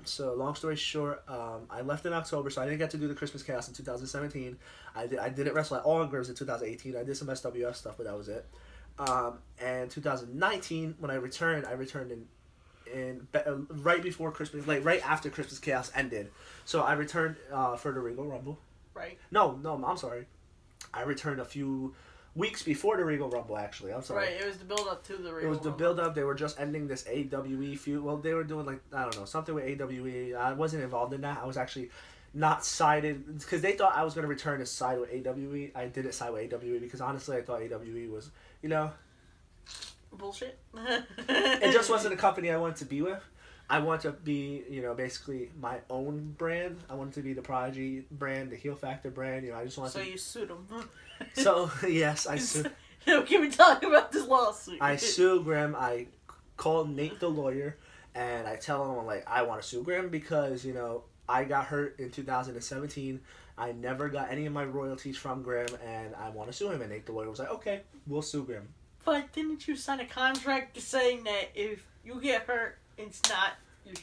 So long story short, I left in October, so I didn't get to do the Christmas Chaos in 2017. I didn't wrestle at all in Grimm's in 2018. I did some SWF stuff, but that was it. And 2019, when I returned in right before Christmas, like right after Christmas Chaos ended. So I returned for the Regal Rumble. Right. No, I'm sorry. I returned a few weeks before the Regal Rumble, actually. I'm sorry. Right, it was the build-up to the Regal Rumble. It was the build-up. They were just ending this AWE feud. Well, they were doing, like, I don't know, something with AWE. I wasn't involved in that. I was actually not sided, because they thought I was going to return to side with AWE. I didn't side with AWE, because honestly, I thought AWE was, you know... Bullshit. It just wasn't a company I wanted to be with. I want to be, you know, basically my own brand. I wanted to be the Prodigy brand, the Heel Factor brand. You know, I just wanted So to... you sued them. So, yes, I sued... Can we talk about this lawsuit? I sue Grim. I called Nate the lawyer, and I tell him, I'm like, I want to sue Grim because, you know, I got hurt in 2017. I never got any of my royalties from Grim, and I want to sue him. And Nate the lawyer was like, okay, we'll sue Grim. But didn't you sign a contract saying that if you get hurt, it's not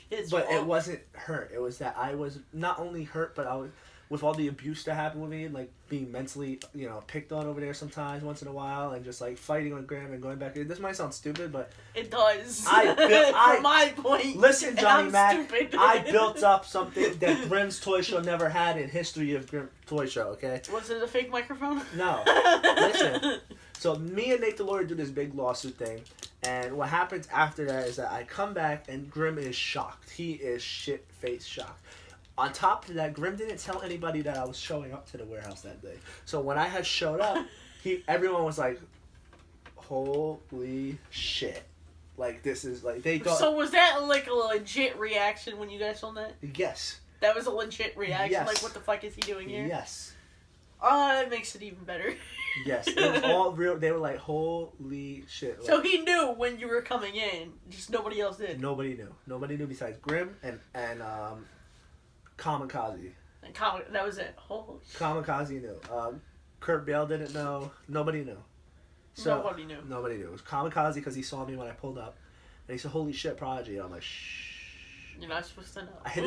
his fault? But it wasn't hurt. It was that I was not only hurt, but I was, with all the abuse that happened with me, like being mentally, you know, picked on over there sometimes, once in a while, and just like fighting on Graham and going back. This might sound stupid, but it does. From my point. Listen, Johnny Mac, stupid. I built up something that Grimm's Toy Show never had in history of Grimm Toy Show. Okay. Was it a fake microphone? No. Listen. So me and Nate the lawyer do this big lawsuit thing, and what happens after that is that I come back and Grimm is shocked. He is shit-faced shocked. On top of that, Grim didn't tell anybody that I was showing up to the warehouse that day. So when I had showed up, everyone was like, holy shit. Like, this is, like, they thought... So was that, like, a legit reaction when you guys saw that? Yes. That was a legit reaction? Yes. Like, what the fuck is he doing here? Yes. Oh, that makes it even better. Yes. It was all real. They were like, holy shit. Like, so he knew when you were coming in, just nobody else did? Nobody knew. Nobody knew besides Grim and Kamikaze. And that was it. Holy shit. Kamikaze knew. Kurt Bale didn't know. Nobody knew. So, nobody knew. Nobody knew. It was Kamikaze because he saw me when I pulled up. And he said, holy shit, Prodigy. And I'm like, shh. You're not supposed to know. I hid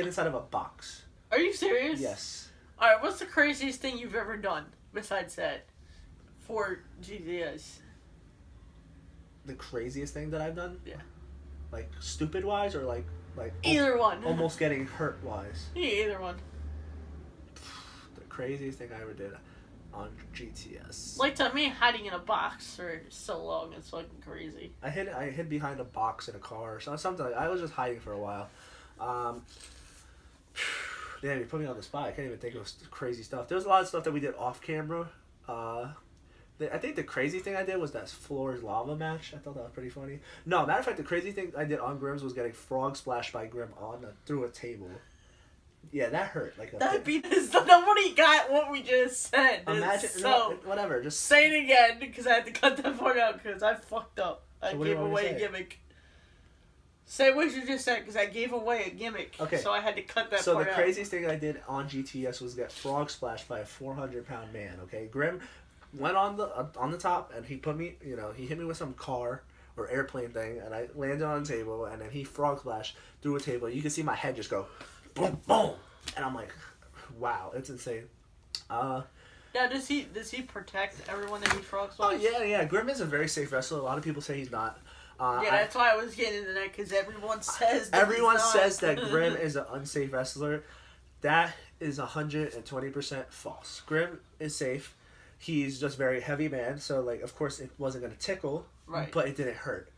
inside of a box. Are you serious? Yes. Alright, what's the craziest thing you've ever done besides that for GTS? The craziest thing that I've done? Yeah. Like, stupid-wise or like either one. Almost getting hurt-wise? Yeah, either one. The craziest thing I ever did on GTS. Like, to me, hiding in a box for so long is fucking crazy. I hid behind a box in a car or something. I was just hiding for a while. Damn, you put me on the spot. I can't even think of crazy stuff. There was a lot of stuff that we did off camera. I think the crazy thing I did was that Floor's Lava match. I thought that was pretty funny. No, matter of fact, the crazy thing I did on Grimm's was getting frog splashed by Grimm through a table. Yeah, that hurt. Like nobody got what we just said. Imagine, whatever. Just say it again because I had to cut that part out because I fucked up. I gave away a gimmick. Say what you just said, because I gave away a gimmick. Okay. So I had to cut that part out. So the craziest thing I did on GTS was get frog splashed by a 400-pound man, okay? Grim went on the top, and he put me, you know, he hit me with some car or airplane thing, and I landed on the table, and then he frog splashed through a table. You can see my head just go, boom, boom. And I'm like, wow, it's insane. Now, does he protect everyone that he frog splashed? Oh, yeah. Grim is a very safe wrestler. A lot of people say he's not. That's why I was getting into that, because everyone says that everyone says that Grim is an unsafe wrestler. That is 120% false. Grim is safe. He's just very heavy man, so like of course it wasn't gonna tickle, right? But it didn't hurt.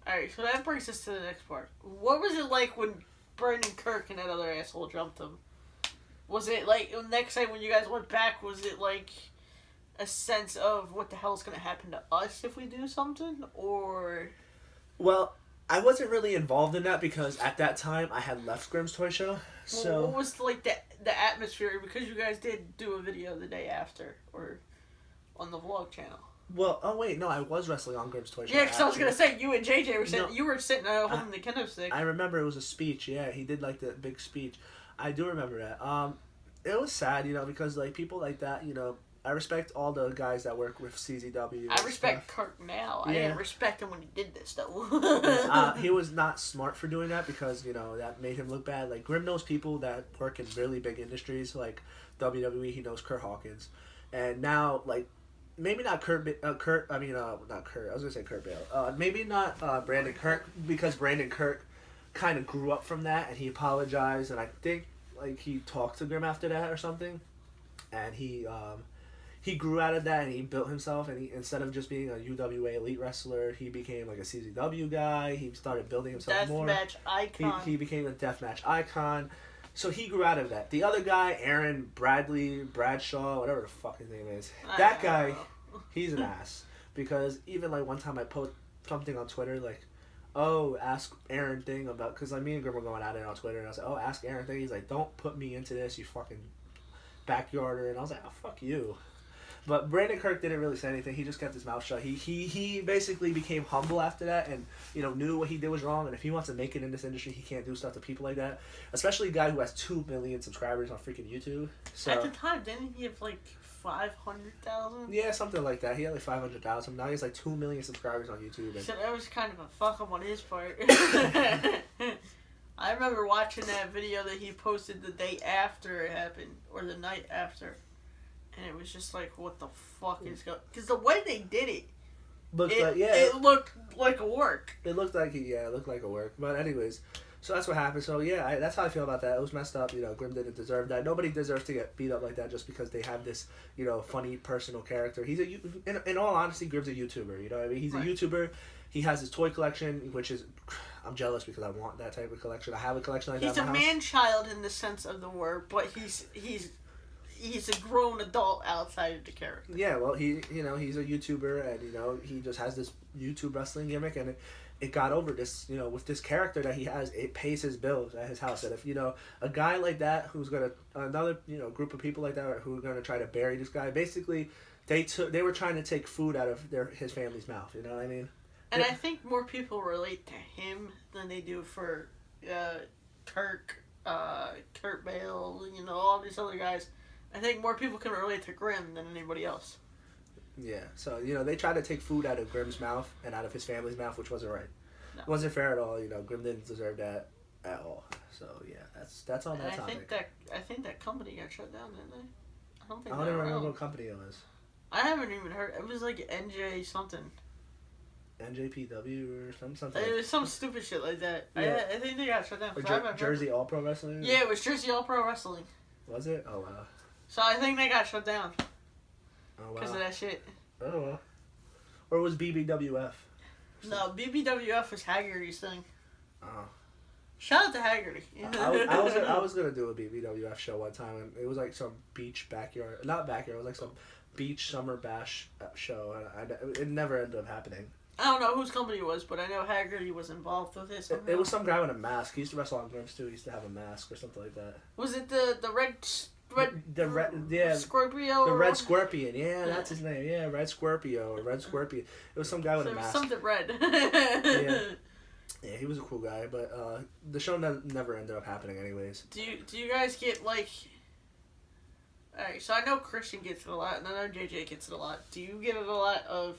Alright, so that brings us to the next part. What was it like when Brandon Kirk and that other asshole jumped him? Was it like, next time when you guys went back, was it like a sense of what the hell's gonna happen to us if we do something? Or... Well, I wasn't really involved in that because at that time I had left Grimm's Toy Show. So what was like the atmosphere? Because you guys did do a video the day after, or on the vlog channel. Well, oh wait, no, I was wrestling on Grimm's Toy Show. Yeah, because I was gonna say you and JJ were sitting. No, you were sitting holding the kendo stick. I remember it was a speech. Yeah, he did like the big speech. I do remember that. It was sad, because like people like that, I respect all the guys that work with CZW. I respect Kirk now. Yeah. I didn't respect him when he did this though. He was not smart for doing that because that made him look bad. Like Grimm knows people that work in really big industries like WWE. He knows Kurt Hawkins, and now like. Maybe not not Kurt. I was gonna say Kurt Bale. Maybe not Brandon Kirk because Brandon Kirk kind of grew up from that and he apologized and I think like he talked to Grimm after that or something, and he grew out of that and he built himself and he instead of just being a UWA elite wrestler he became like a CZW guy. He started building himself more. Deathmatch icon. He became a deathmatch icon. So he grew out of that. The other guy, Aaron Bradshaw, whatever the fuck his name is, that guy, he's an ass. Because even like one time I posted something on Twitter like, oh, ask Aaron thing about, because like me and Grimm were going at it on Twitter, and I was like, oh, ask Aaron thing. He's like, don't put me into this, you fucking backyarder. And I was like, oh, fuck you. But Brandon Kirk didn't really say anything. He just kept his mouth shut. He basically became humble after that and, knew what he did was wrong. And if he wants to make it in this industry, he can't do stuff to people like that. Especially a guy who has 2 million subscribers on freaking YouTube. So, at the time, didn't he have like 500,000? Yeah, something like that. He had like 500,000. Now he has like 2 million subscribers on YouTube. And so that was kind of a fuck up on his part. I remember watching that video that he posted the day after it happened, or the night after. And it was just like, what the fuck is going... Because the way they did it, it looked like a work. It looked like a work. But anyways, so that's what happened. So yeah, that's how I feel about that. It was messed up. Grimm didn't deserve that. Nobody deserves to get beat up like that just because they have this, funny personal character. He's in all honesty, Grimm's a YouTuber. You know what I mean? He's a YouTuber. He has his toy collection, which is... I'm jealous because I want that type of collection. I have a collection like that in my house. He's a man-child in the sense of the word, but he's a grown adult outside of the character. Yeah, well, he's a YouTuber, and, he just has this YouTube wrestling gimmick, and it got over this, with this character that he has, it pays his bills at his house. And if, a guy like that who's going to, another, group of people like that who are going to try to bury this guy, basically, they were trying to take food out of his family's mouth, you know what I mean? And I think more people relate to him than they do for Kurt Bale, all these other guys. I think more people can relate to Grimm than anybody else. Yeah, so, they tried to take food out of Grimm's mouth and out of his family's mouth, which wasn't right. No. It wasn't fair at all, Grimm didn't deserve that at all. So, yeah, that's on that topic. I think that company got shut down, didn't they? I don't even remember what company it was. I haven't even heard. It was like NJ something. NJPW or something. It was some stupid shit like that. Yeah. I think they got shut down. Or Jersey All Pro Wrestling? Yeah, it was Jersey All Pro Wrestling. Was it? Oh, wow. So I think they got shut down. Oh, wow. Because of that shit. Oh, well. Or was BBWF? No, BBWF was Haggerty's thing. Oh. Shout out to Haggerty. I was going to do a BBWF show one time, and it was like some beach backyard. Not backyard, it was like some beach summer bash show, and it never ended up happening. I don't know whose company it was, but I know Haggerty was involved with it somehow. It was some guy with a mask. He used to wrestle on Grimm's too. He used to have a mask or something like that. Was it the red Scorpio? The Red Scorpion. Yeah, that's his name. Yeah, Red Scorpio or Red Scorpion. It was some guy with a mask. Something red. Yeah, he was a cool guy, but the show never ended up happening anyways. Do you guys get like... Alright, so I know Christian gets it a lot, and I know JJ gets it a lot. Do you get it a lot of...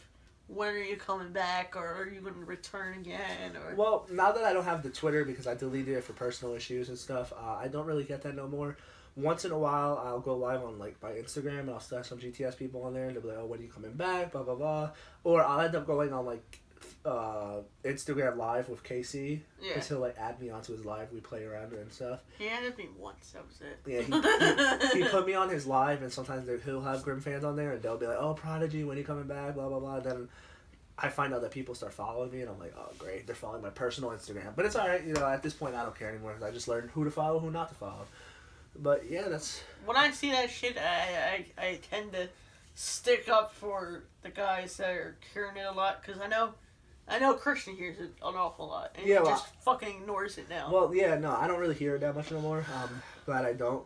When are you coming back, or are you going to return again? Or... Well, now that I don't have the Twitter because I deleted it for personal issues and stuff, I don't really get that no more. Once in a while, I'll go live on like my Instagram and I'll start some GTS people on there and they'll be like, oh, when are you coming back, blah, blah, blah. Or I'll end up going on like Instagram live with KC because he'll like add me onto his live. We play around and stuff. He added me once, that was it. Yeah, he put me on his live and sometimes he'll have Grimm fans on there and they'll be like, oh, Prodigy, when are you coming back, blah, blah, blah. Then I find out that people start following me, and I'm like, oh, great, they're following my personal Instagram. But it's all right, you know, at this point, I don't care anymore. I just learned who to follow, who not to follow. But, yeah, that's... When I see that shit, I tend to stick up for the guys that are hearing it a lot, because I know Christian hears it an awful lot, and he just fucking ignores it now. Well, yeah, no, I don't really hear it that much no more. Glad I don't.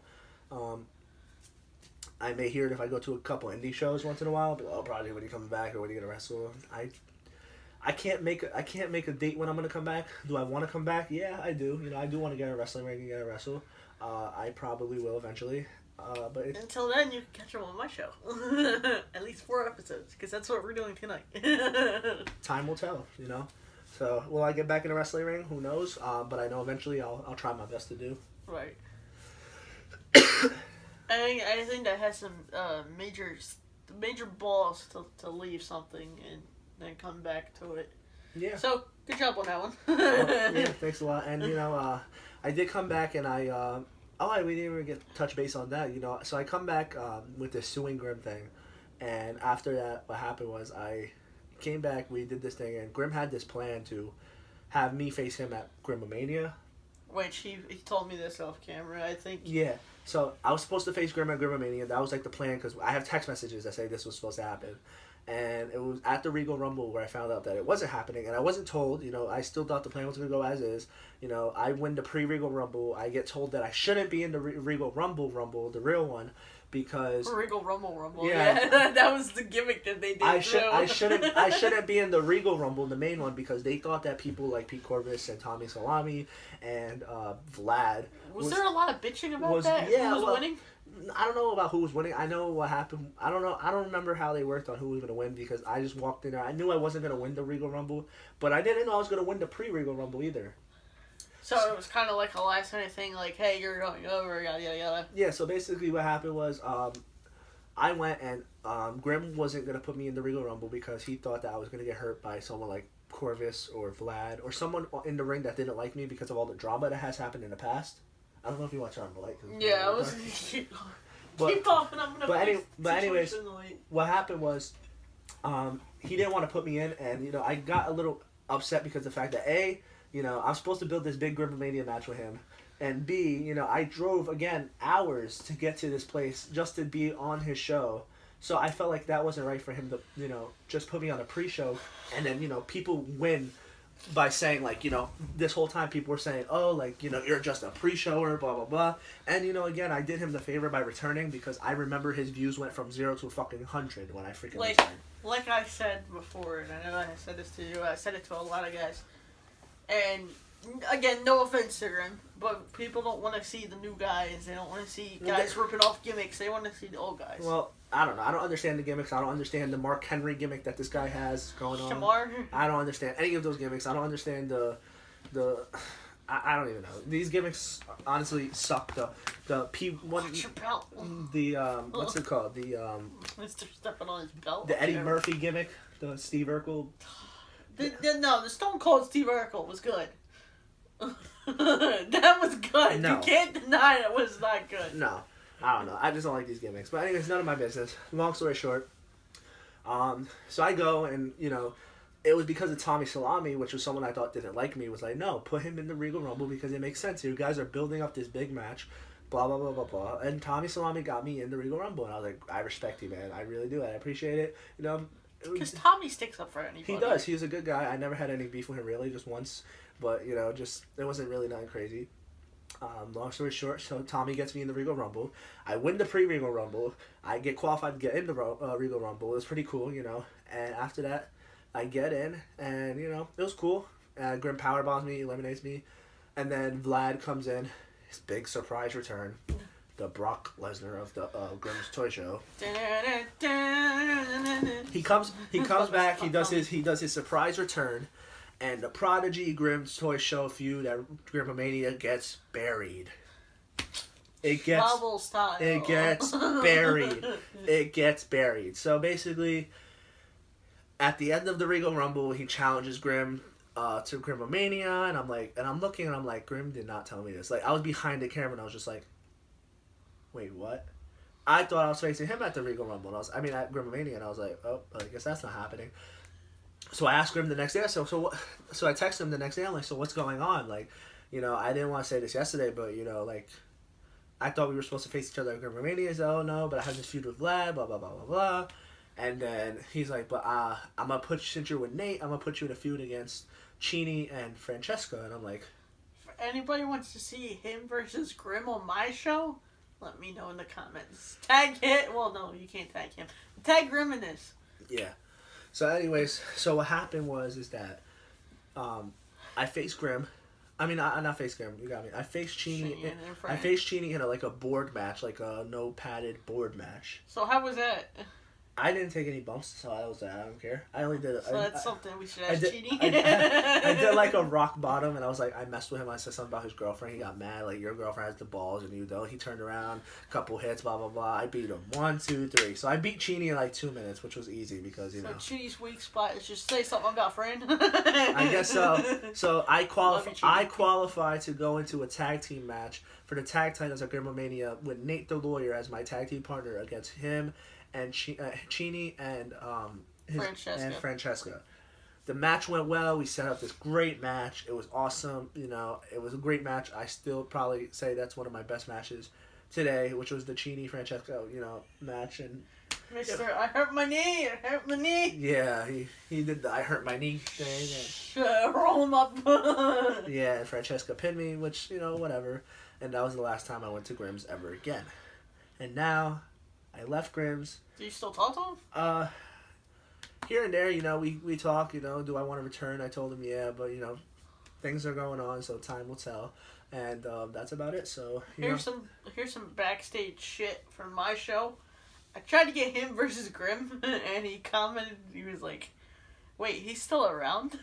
I may hear it if I go to a couple indie shows once in a while. But Prodigy, when you coming back, or when you gonna wrestle? I can't make a date when I'm gonna come back. Do I want to come back? Yeah, I do. You know, I do want to get a wrestling ring and get a wrestle. I probably will eventually. But until then, you can catch them on my show. At least 4 episodes, because that's what we're doing tonight. Time will tell, you know. So will I get back in a wrestling ring? Who knows? But I know eventually I'll try my best to do. Right. I think that has some major balls to leave something and then come back to it. Yeah. So good job on that one. Yeah, thanks a lot. And you know, I did come back, and we didn't even get touch base on that. You know, so I come back with this suing Grim thing, and after that, what happened was I came back. We did this thing, and Grim had this plan to have me face him at Grimomania. Which he told me this off camera, I think. Yeah. So I was supposed to face Grim at Grimomania. That was like the plan, because I have text messages that say this was supposed to happen. And it was at the Regal Rumble where I found out that it wasn't happening. And I wasn't told, you know, I still thought the plan was going to go as is. You know, I win the pre-Regal Rumble. I get told that I shouldn't be in the Regal Rumble, the real one, because... Regal Rumble. Yeah. That was the gimmick that they did. I shouldn't be in the Regal Rumble, the main one, because they thought that people like Pete Corvus and Tommy Salami and Vlad... Was there a lot of bitching about that? Yeah, who was winning? I don't know about who was winning. I know what happened. I don't know. I don't remember how they worked on who was going to win, because I just walked in there. I knew I wasn't going to win the Regal Rumble, but I didn't know I was going to win the pre-Regal Rumble either. So it was kind of like a last minute thing, like, hey, you're going over, yada, yada, yada. Yeah, so basically what happened was I went, and Grim wasn't going to put me in the Regal Rumble because he thought that I was going to get hurt by someone like Corvus or Vlad or someone in the ring that didn't like me because of all the drama that has happened in the past. I don't know if you watch Rumble, like. Yeah, I was. Keep talking. I'm gonna. But anyways, what happened was, he didn't want to put me in, and you know, I got a little upset because of the fact that you know, I'm supposed to build this big Grimomania match with him, and B, you know, I drove again hours to get to this place just to be on his show. So I felt like that wasn't right for him to, you know, just put me on a pre-show, and then, you know, people win by saying, like, you know, this whole time people were saying, oh, like, you know, you're just a pre-shower, blah, blah, blah. And, you know, again, I did him the favor by returning, because I remember his views went from 0 to a fucking 100 when I freaking returned. Like I said before, and I know I said this to you, I said it to a lot of guys, and, again, no offense to him, but people don't want to see the new guys. They don't want to see guys ripping off gimmicks. They want to see the old guys. Well, I don't know. I don't understand the gimmicks. I don't understand the Mark Henry gimmick that this guy has going on. Shamar? I don't understand any of those gimmicks. I don't understand the I don't even know. These gimmicks honestly suck. The P1. Watch your belt. The what's it called? The Mr. Stepping on his belt. The Eddie Murphy gimmick. The Steve Urkel. The Stone Cold Steve Urkel was good. That was good. No. You can't deny it was not good. No. I don't know. I just don't like these gimmicks. But anyways, none of my business. Long story short. So I go, and, you know, it was because of Tommy Salami, which was someone I thought didn't like me, was like, no, put him in the Regal Rumble because it makes sense. You guys are building up this big match, blah, blah, blah, blah, blah. And Tommy Salami got me in the Regal Rumble, and I was like, I respect you, man. I really do. I appreciate it. You know, because Tommy sticks up for anybody. He does. He's a good guy. I never had any beef with him, really, just once. But, you know, just, it wasn't really nothing crazy. Long story short, so Tommy gets me in the Regal Rumble. I win the pre-Regal Rumble. I get qualified to get in the Regal Rumble. It was pretty cool, you know. And after that, I get in, and, you know, it was cool. Grim powerbombs me, eliminates me. And then Vlad comes in. His big surprise return. The Brock Lesnar of the Grim's Toy Show. He comes back. He does his surprise return. And the Prodigy Grimm's Toy Show feud at Grimomania gets buried. It gets Bubble style. It gets buried. It gets buried. So basically, at the end of the Regal Rumble, he challenges Grim to Grimomania, and I'm looking, and I'm like, Grim did not tell me this. Like, I was behind the camera, and I was just like, wait, what? I thought I was facing him at the Regal Rumble, and at Grimomania, and I was like, oh, I guess that's not happening. So I asked him the next day. So I texted him the next day. I'm like, so what's going on? Like, I didn't want to say this yesterday, but like, I thought we were supposed to face each other at Romania. He's like, oh no, but I have this feud with Vlad, blah blah blah blah blah. And then he's like, but I'm gonna since you're with Nate, I'm gonna put you in a feud against Cheney and Francesca. And I'm like, if anybody wants to see him versus Grimm on my show, let me know in the comments. Tag him. Well, no, you can't tag him. Tag Grimm in this. Yeah. So anyways, so what happened is that I faced Grimm. I mean, not faced Grimm. You got me. I faced Cheney. I faced Cheney in a board match, like a no padded board match. So how was that? I didn't take any bumps, so I was I don't care. I only did. So that's something we should ask Cheney. I did like a rock bottom, and I was like, I messed with him. I said something about his girlfriend. He got mad. Like, your girlfriend has the balls, and you don't. He turned around, couple hits, blah blah blah. I beat him 1, 2, 3. So I beat Cheney in like 2 minutes, which was easy because So Cheney's weak spot is just say something about friend. I guess so. So I qualified to go into a tag team match for the tag titles at Grimomania with Nate the Lawyer as my tag team partner against him and Cheney and Francesca. The match went well. We set up this great match. It was awesome. It was a great match. I still probably say that's one of my best matches today, which was the Cheney Francesca match. And Mister, I hurt my knee. Yeah, he did the I hurt my knee thing. And roll him up. Yeah, and Francesca pinned me, which whatever. And that was the last time I went to Grimm's ever again. And now I left Grimm's. Do you still talk to him? Here and there, we talk, do I want to return? I told him, yeah, but, things are going on, so time will tell. And that's about it, so, Here's some backstage shit from my show. I tried to get him versus Grimm, and he commented, he was like, wait, he's still around?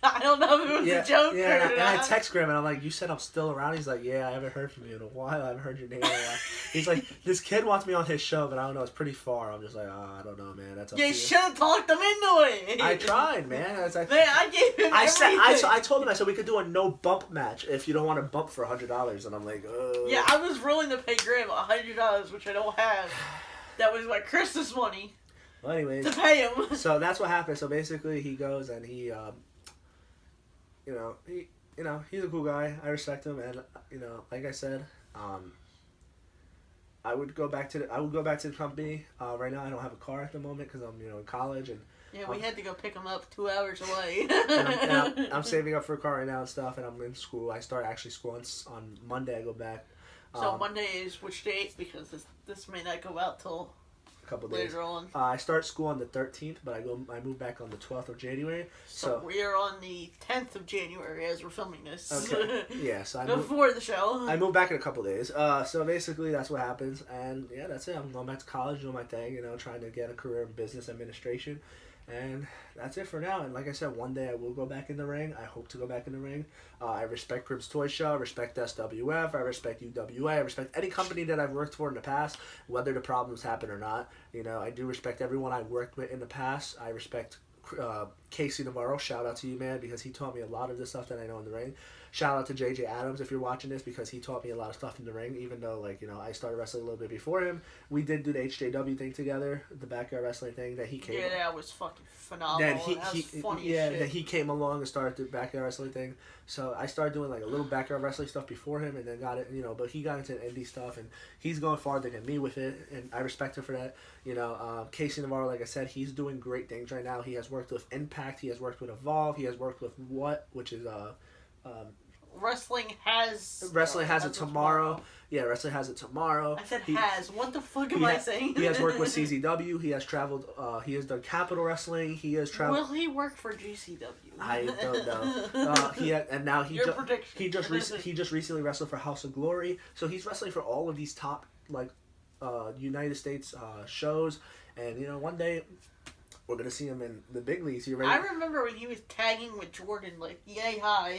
I don't know if it was a joke or not. And I text Grimm and I'm like, you said I'm still around? He's like, yeah, I haven't heard from you in a while. I haven't heard your name in a while. He's like, this kid wants me on his show, but I don't know. It's pretty far. I'm just like, I don't know, man. That's up to you. You should have talked him into it. I tried, man. I gave him everything. I told him, I said, we could do a no bump match if you don't want to bump for $100. And I'm like, Yeah, I was willing to pay Grimm $100, which I don't have. That was my Christmas money. Well, anyways. To pay him. So that's what happened. So basically, he goes and he... he's a cool guy. I respect him, and like I said, I would go back to the company. Right now, I don't have a car at the moment because I'm in college, and yeah, we had to go pick him up 2 hours away. I'm saving up for a car right now and stuff, and I'm in school. I start actually school on Monday. I go back. So Monday is which date? Because this may not go out till couple days later on. I start school on the 13th, but I move back on the 12th of January. So we are on the 10th of January as we're filming this. Okay. Yeah, so before the show. I move back in a couple days. So basically that's what happens, and yeah, that's it. I'm going back to college, doing my thing, trying to get a career in business administration. And that's it for now. And like I said, one day I will go back in the ring. I hope to go back in the ring. I respect Cribbs Toy Show. I respect SWF. I respect UWA. I respect any company that I've worked for in the past, whether the problems happen or not. I do respect everyone I worked with in the past. I respect Casey Navarro. Shout out to you, man, because he taught me a lot of the stuff that I know in the ring. Shout out to JJ Adams if you're watching this, because he taught me a lot of stuff in the ring, even though I started wrestling a little bit before him. We did do the HJW thing together, the backyard wrestling thing that he came. Yeah, that was fucking phenomenal. That was funny as shit. Then he came along and started the backyard wrestling thing. So I started doing a little backyard wrestling stuff before him, and then got it, but he got into indie stuff, and he's going farther than me with it, and I respect him for that. Casey Navarro, like I said, he's doing great things right now. He has worked with Impact, he has worked with Evolve, he has worked with which is Wrestling has it tomorrow. Yeah, Wrestling has it tomorrow. I said has. What the fuck am I saying? He has worked with CZW. He has traveled. He has done Capital Wrestling. He has traveled. Will he work for GCW? I don't know. He just recently wrestled for House of Glory. So he's wrestling for all of these top United States shows. And one day we're gonna see him in the big leagues. I remember when he was tagging with Jordan, yay hi.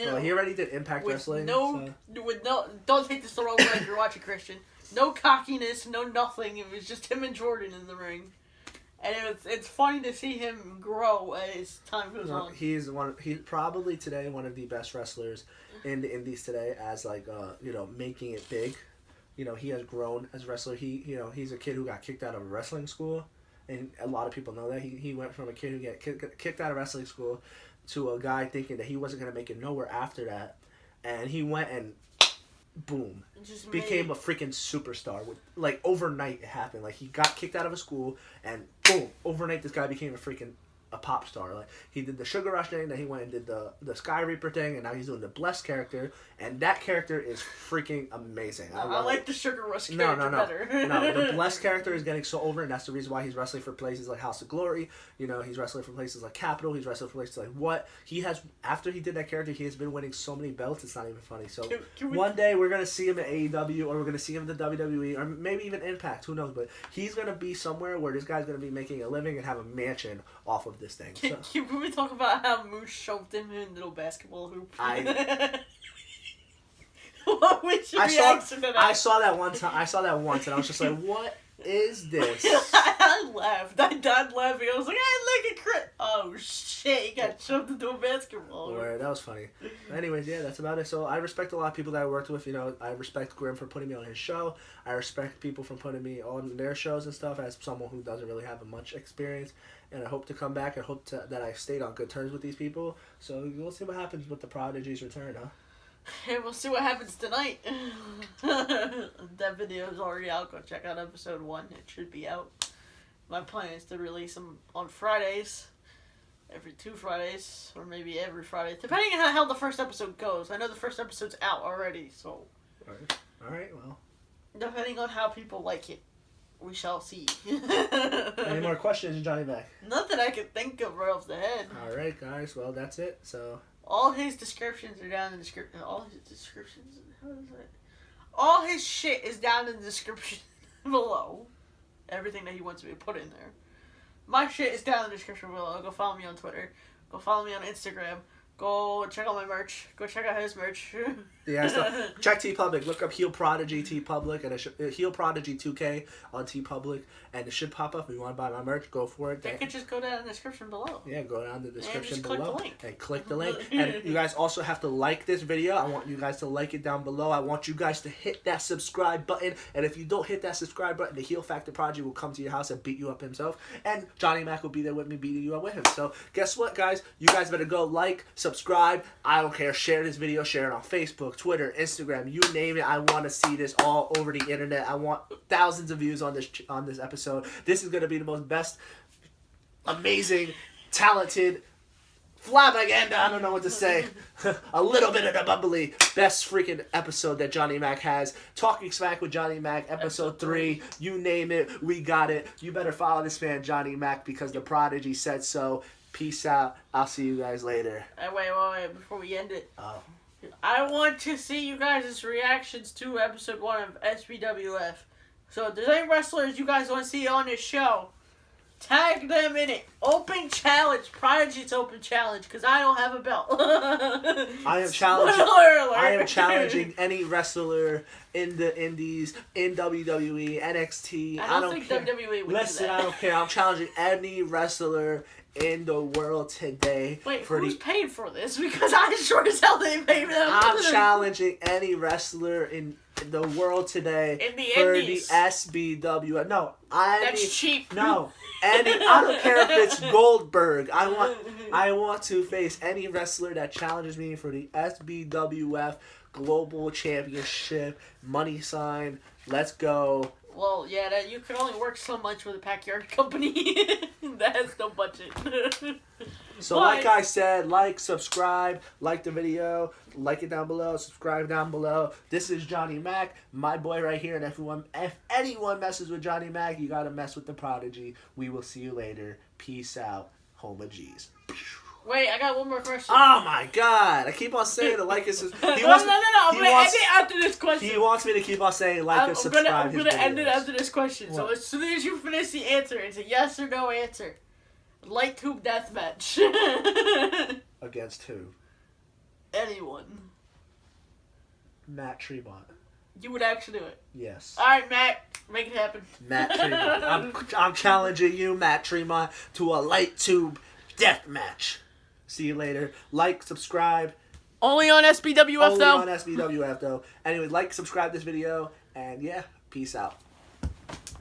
Well, he already did Impact Wrestling. Don't take this the wrong way if you're watching Christian. No cockiness, no nothing. It was just him and Jordan in the ring, and it's funny to see him grow as time goes on. He's probably today one of the best wrestlers in the indies today, as making it big. He has grown as a wrestler. He's a kid who got kicked out of a wrestling school. and a lot of people know that. He went from a kid who get kicked out of wrestling school to a guy thinking that he wasn't going to make it nowhere after that. And he went and, boom, became a freaking superstar. Like, overnight it happened. Like, he got kicked out of a school, and boom, overnight this guy became a pop star. Like, he did the Sugar Rush thing, then he went and did the Sky Reaper thing, and now he's doing the Blessed character, and that character is freaking amazing. I like the Sugar Rush character better. No, the Blessed character is getting so over, and that's the reason why he's wrestling for places like House of Glory. You know, he's wrestling for places like Capitol. He's wrestling for places like what? He has, after he did that character, he has been winning so many belts, it's not even funny. So one day we're going to see him at AEW, or we're going to see him in the WWE, or maybe even Impact, who knows, but he's going to be somewhere where this guy's going to be making a living and have a mansion off of this thing. Can we talk about how Moose shoved him in a little basketball hoop? What was your reaction to that? I saw that one time. I saw that once, and I was just like, "What is this?" I laughed. I died laughing. I was like, "I like a crit." Oh shit! He got shoved into a basketball. That was funny. Anyways, yeah, that's about it. So I respect a lot of people that I worked with. You know, I respect Grim for putting me on his show. I respect people for putting me on their shows and stuff as someone who doesn't really have much experience. And I hope to come back. I hope that I stayed on good terms with these people. So we'll see what happens with the Prodigy's return, huh? And we'll see what happens tonight. That video is already out. Go check out episode 1. It should be out. My plan is to release them on Fridays. Every 2 Fridays. Or maybe every Friday. Depending on how the first episode goes. I know the first episode's out already. So. Alright, well. Depending on how people like it. We shall see. Any more questions, JohnnyMac? Nothing I can think of right off the head. Alright, guys. Well, that's it. So. All his descriptions are down in the description. All his descriptions? How is that? All his shit is down in the description below. Everything that he wants me to put in there. My shit is down in the description below. Go follow me on Twitter. Go follow me on Instagram. Go check out my merch. Go check out his merch. Yeah, so check TeePublic. Look up Heel Prodigy TeePublic, and Heel Prodigy 2K on TeePublic, and it should pop up. If you want to buy my merch, go for it. You could just go down in the description below. Yeah, go down the description below. Click the link. And click the link. And you guys also have to like this video. I want you guys to like it down below. I want you guys to hit that subscribe button. And if you don't hit that subscribe button, the Heel Factor Prodigy will come to your house and beat you up himself. And JohnnyMac will be there with me beating you up with him. So guess what, guys? You guys better go like, subscribe. I don't care. Share this video. Share it on Facebook, Twitter, Instagram. You name it. I want to see this all over the internet. I want thousands of views on this episode. This is going to be the most best, amazing, talented, flabbergasted, I don't know what to say, a little bit of the bubbly, best freaking episode that JohnnyMac has. Talking Smack with JohnnyMac, episode 3. You name it, we got it. You better follow this man, JohnnyMac, because the Prodigy said so. Peace out. I'll see you guys later. Wait. Before we end it. Oh. I want to see you guys' reactions to episode 1 of SBWF. So if there's any wrestlers you guys want to see on this show, tag them in it. Open challenge. Prodigy's open challenge, because I don't have a belt. I am challenging any wrestler in the indies, in WWE, NXT. I don't think care. WWE would Listen, do that. I don't care. I'm challenging any wrestler in the world today. Wait, who's paid for this? Because I sure as hell didn't pay for that. I'm challenging any wrestler in the world today in the for indies. The SBW. No, that's cheap. No, I don't care if it's Goldberg. I want to face any wrestler that challenges me for the SBWF Global Championship. Money sign. Let's go. Well, yeah, that you can only work so much with a backyard company that has no budget. So, like I said, like, subscribe, like the video, like it down below, subscribe down below. This is JohnnyMac, my boy right here, and if anyone messes with JohnnyMac, you gotta mess with the Prodigy. We will see you later. Peace out. Home of G's. Wait, I got one more question. Oh my God! I keep on saying the like and subscribe. No. I'm gonna end it after this question. He wants me to keep on saying like and subscribe. I'm gonna end it after this question. What? So as soon as you finish the answer, it's a yes or no answer. Light tube deathmatch. Against who? Anyone. Matt Tremont. You would actually do it. Yes. All right, Matt, make it happen. Matt Tremont. I'm challenging you, Matt Tremont, to a light tube deathmatch. See you later. Like, subscribe. Only on SBWF, though. Only on SBWF, though. Anyway, like, subscribe this video, and yeah, peace out.